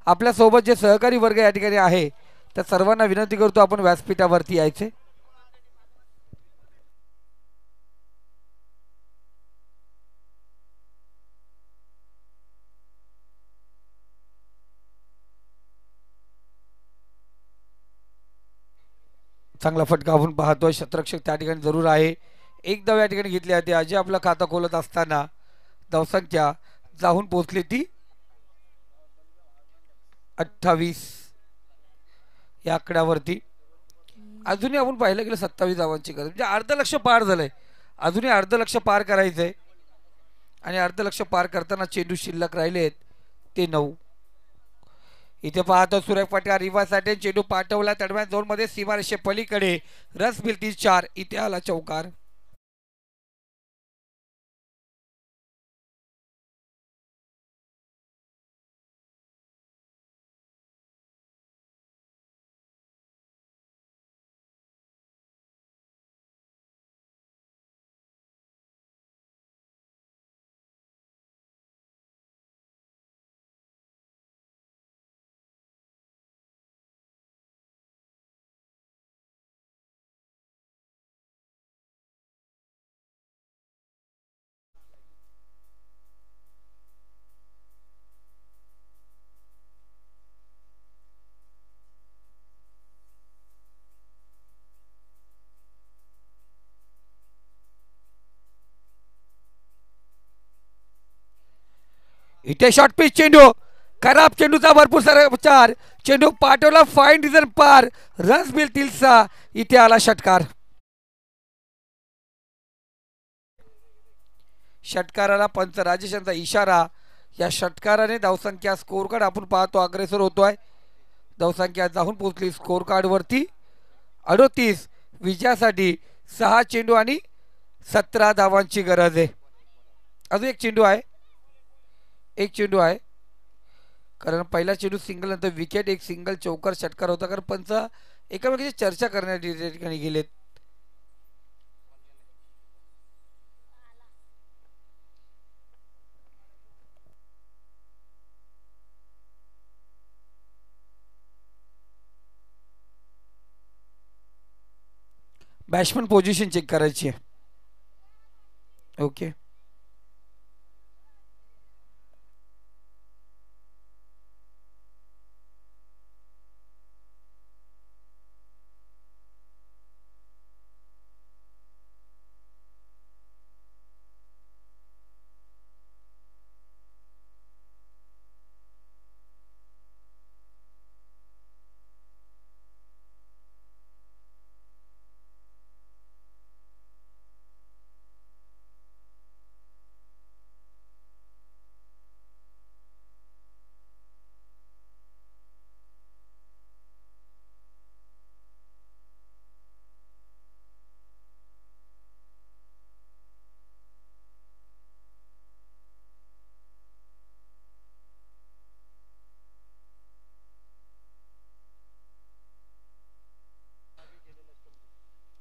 आपल्यासोबत जे सहकारी वर्ग या ठिकाणी आहे त्या सर्वांना विनंती करतो आपण व्यासपीठावरती यायचे. चांगला फटका आपण पाहतोय. शतरक्षक त्या ठिकाणी जरूर आहे. एक धाव या ठिकाणी घेतली होती. अजय आपला खाता खोलत असताना धावसंख्या जाऊन पोहोचली ती 28 या आकड्यावरती. अजूनही आपण पाहिलं गेलं 27 धावांची गरज, म्हणजे अर्धलक्ष पार झालंय. अजूनही अर्धलक्ष पार करायचंय आणि अर्धलक्ष पार करताना चेंडू शिल्लक राहिलेत ते 9. इथे पाहतो सुरेख फटका रिवासाठी चेंडू पाठवला दरम्यान झोन मध्ये सीमारेषे पलीकडे. रस मिळतील 4. इथे आला चौकार. इथे शॉर्ट पिच चेंडू, खराब चेंडूचा भरपूर सारा उपचार. चेंडू पाठवला फाईन डिझाइन पार. रस मिळतील 6. इथे आला षटकार. षटकाराला पंच राजेश यांचा इशारा. या षटकाराने धावसंख्या स्कोर कार्ड आपण पाहतो अग्रेसर होतोय. धावसंख्या जाऊन पोहोचली स्कोर कार्ड वरती 38. विजयासाठी 6 चेंडू आणि 17 धावांची गरज आहे. अजून एक चेंडू आहे, एक चेंडू आहे. कारण पहिला चेंडू सिंगल नंतर विकेट, एक सिंगल चौकार षटकार होता. कारण पंच एकामेकाची चर्चा करण्यासाठी त्या ठिकाणी गेलेत. बॅट्समन पोझिशन चेक करायची आहे. ओके.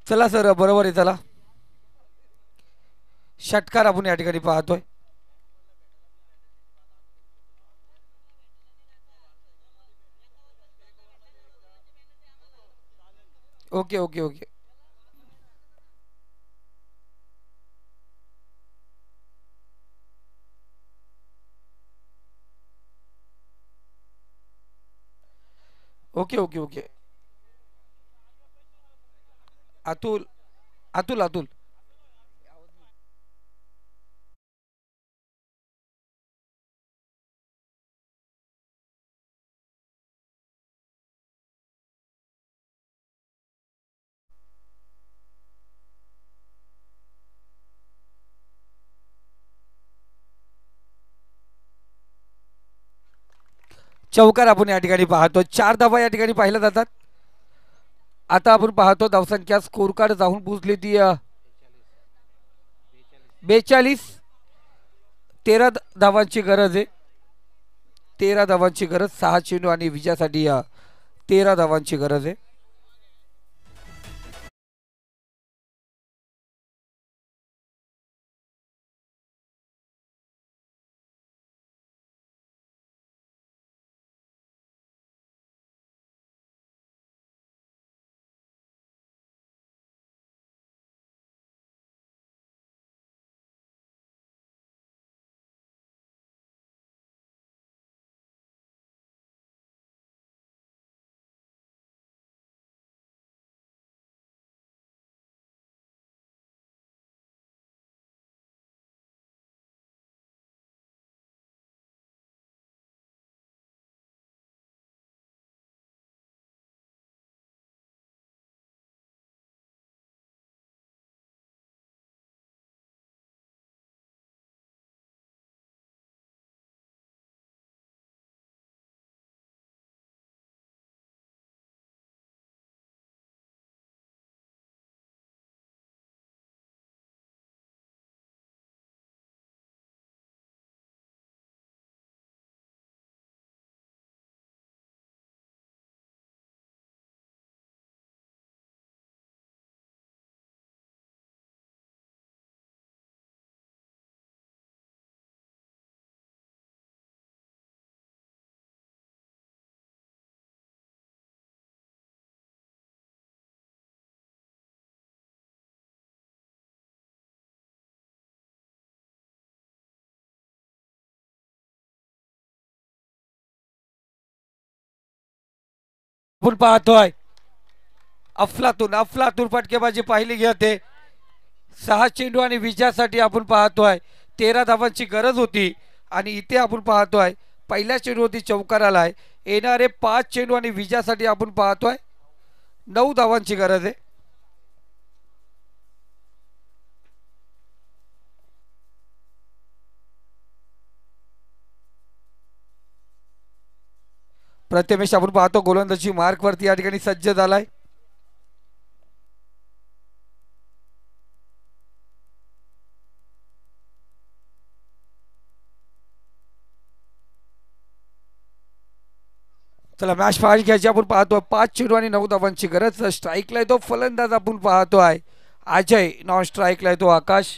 चला सर, बरोबर आहे. चला, षटकार आपण या ठिकाणी पाहतोय. Okay okay okay. Okay okay okay. Atul Atul Atul चौकार आपण या ठिकाणी पाहतो. 4 धावा या ठिकाणी पाहिल्या जातात. आता आपण पाहतो धावसंख्या स्कोर कार्ड जाऊन पोहोचली ती 42. 13 धावांची गरज आहे. 13 धावांची गरज. 6 चेंडू आणि विजयासाठी 13 धावांची गरज आहे. आपण पाहतोय अफलातून अफलातून फटकेबाजी पाहिली गेते. 6 चेंडू आणि विजयासाठी आपण पाहतोय 13 धावांची गरज होती. आणि इथे आपण पाहतोय पहिल्या चेंडूवरती चौकार आलाय. येणारे 5 चेंडू आणि विजयासाठी आपण पाहतोय 9 धावांची गरज आहे. प्रथमेश आपण पाहतो गोलंदाजी मार्क वरती या ठिकाणी सज्ज झालाय. चला मॅच फास्ट घ्यायची आपण पाहतोय 5 चेंडू आणि 9 धावांची गरज. स्ट्राईकला तो फलंदाज आपण पाहतोय अजय, नॉन स्ट्राईकला तो आकाश.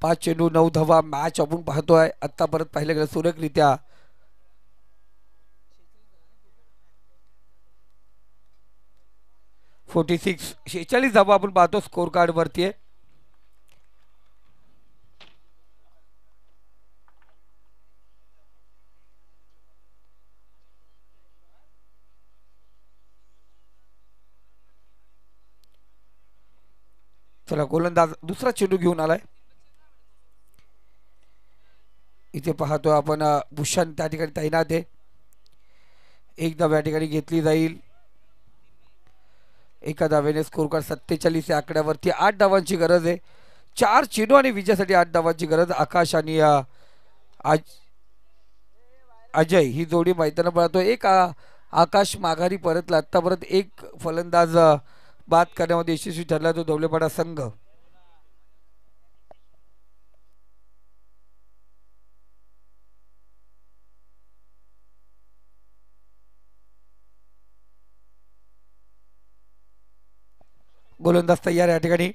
5 चेंडू 9 धावा मॅच आपण पाहतोय. आता परत पाहिलं गेलं सुरेखरित्या 46 धावा आपण पाहतो स्कोर कार्ड वरती आहे. चला गोलंदाज दुसरा चेंडू घेऊन आलाय. इथे पाहतो आपण भूषण त्या ठिकाणी तैनात आहे. एक धाव या ठिकाणी घेतली जाईल. एका धावेने स्कोर कार्ड 47 या आकड्यावरती. 8 धावांची गरज आहे. 4 चेंडू आणि विजयासाठी 8 धावांची गरज. आकाश आणि अजय ही जोडी मैदानात पळतो. एक आकाश माघारी परतला. आतापर्यंत एक फलंदाज बाद करण्यामध्ये यशस्वी ठरला, तो धवलेपाडा संघ. गोलंदाज तयार या ठिकाणी.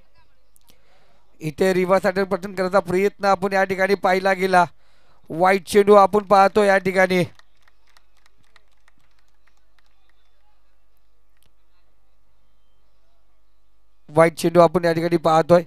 इथे रिव्हर्स अटॅक पटन करण्याचा प्रयत्न आपण या ठिकाणी पाहिला गेला. वाईट चेंडू आपण पाहतो या ठिकाणी. वाईट चेंडू आपण या ठिकाणी पाहतोय.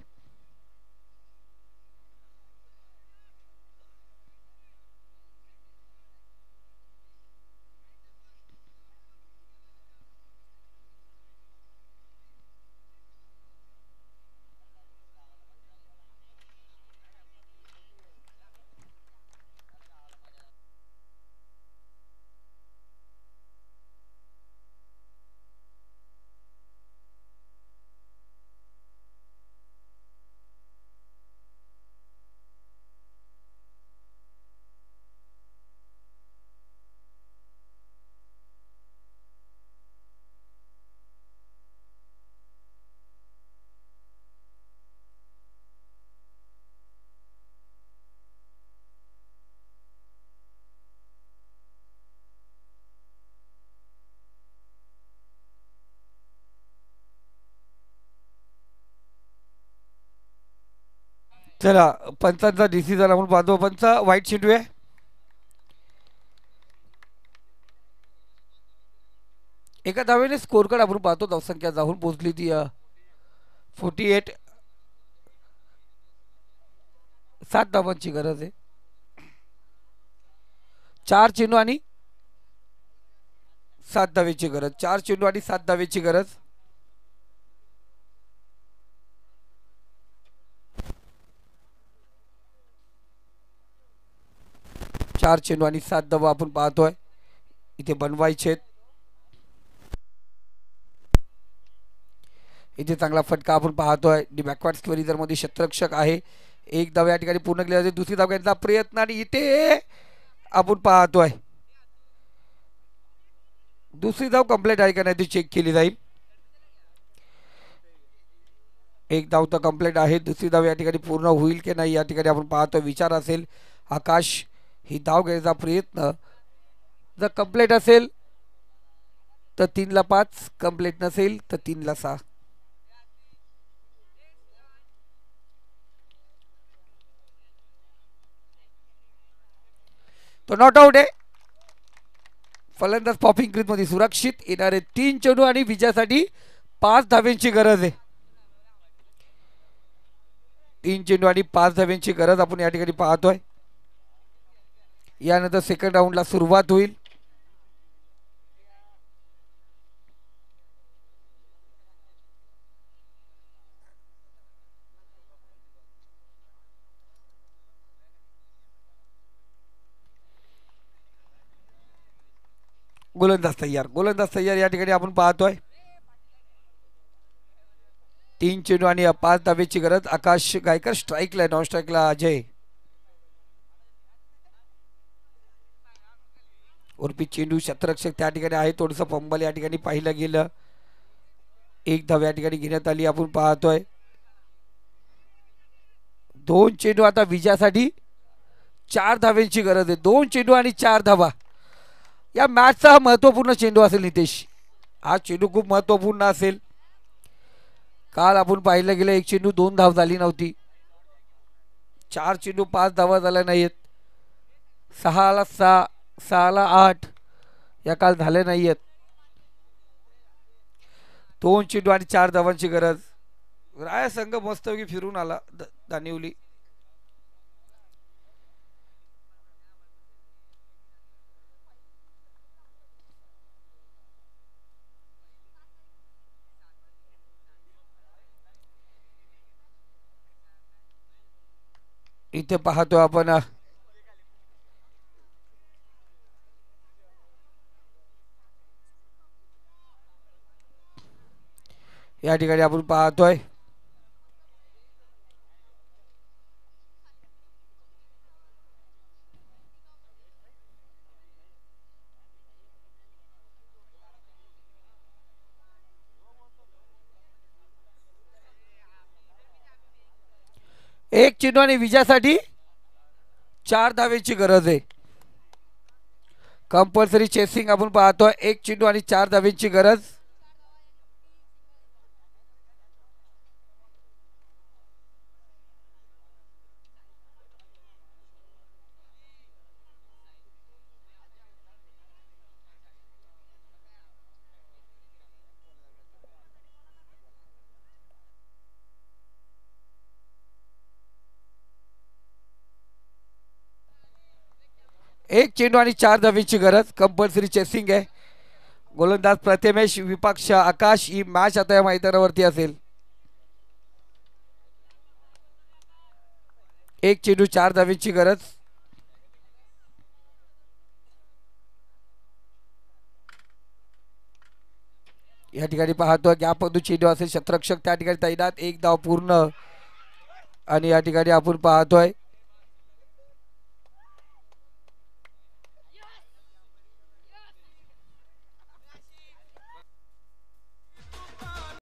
चला पंचांचा डिसिजन आपण पाहतो. पंच वाईट चेंडू आहे. एका धावेने स्कोर कार्ड आपण पाहतो. धावसंख्या जाऊन पोहोचली ती 48. 7 धावांची गरज आहे. 4 चेंडू आणि 7 धावेची गरज. 4 चेंडू आणि 7 धावेची गरज. 4 चेंडू आणि 7 धावा आपण पाहतोय इथे बनवायचे. इथे चांगला फटका आपण पाहतोय. बॅकवर्ड स्क्वेअर मध्ये शतरक्षक आहे. एक धाव या ठिकाणी पूर्ण केली जाते. दुसरी धाव घेण्याचा प्रयत्न आणि इथे आपण पाहतोय दुसरी धाव कंप्लीट आहे का नाही ती चेक केली जाईल. एक धाव तर कंप्लीट आहे. दुसरी धाव या ठिकाणी पूर्ण होईल की नाही या ठिकाणी आपण पाहतोय. विचार असेल आकाश ही धाव घ्यायचा प्रयत्न जर कंप्लीट असेल तर 3ला 5, कंप्लीट नसेल तर 3ला 6. तो नॉट आउट आहे. फलंदाज पॉपिंग क्रीज मध्ये सुरक्षित. येणारे 3 चेंडू आणि विजयासाठी 5 धाव्यांची गरज आहे. 3 चेंडू आणि 5 धाव्यांची गरज आपण या ठिकाणी पाहतोय. यानंतर सेकंड राऊंडला सुरुवात होईल. गोलंदाज तयार. गोलंदाज तयार या ठिकाणी आपण पाहतोय. 3 चेंडू आणि 5 धावेची गरज. आकाश गायकर स्ट्राईकला, नॉन स्ट्राईकला अजय. उर्फी चेंडू क्षेत्ररक्षक त्या ठिकाणी आहे. थोडंसं फंबल या ठिकाणी पाहिलं गेलं. एक धाव या ठिकाणी घेण्यात आली आपण पाहतोय. 2 चेंडू आता विजयासाठी 4 धाव्यांची गरज आहे. 2 चेंडू आणि 4 धावा. या मॅचचा हा महत्त्वपूर्ण चेंडू असेल नितेश. हा चेंडू खूप महत्त्वपूर्ण असेल. काल आपण पाहिलं गेलं एक चेंडू 2 धाव झाली नव्हती. 4 चेंडू 5 धावा झाल्या नाहीयेत. 6ला 6, 6ला 8 या काल झाल्या नाहीयेत. 2 चेंडू आणि 4 धावांची गरज. राया संघ मस्तपैकी फिरून आला दानिवली. इथे पाहतो आपण या ठिकाणी आपण पाहतोय एक चेंडू आणि विजयासाठी 4 धावेची गरज आहे. कंपल्सरी चेसिंग आपण पाहतोय. एक चेंडू आणि 4 धावेची गरज. एक चेंडू आणि 4 धावेची गरज. कंपल्सरी चेसिंग आहे. गोलंदाज प्रथमेश, विपक्ष आकाश. ही मॅच आता या मैदानावरती असेल. एक चेंडू 4 धावेची गरज. या ठिकाणी पाहतो की आपण चेंडू असेल. क्षेत्ररक्षक त्या ठिकाणी तैनात. 1 धाव पूर्ण आणि या ठिकाणी आपण पाहतोय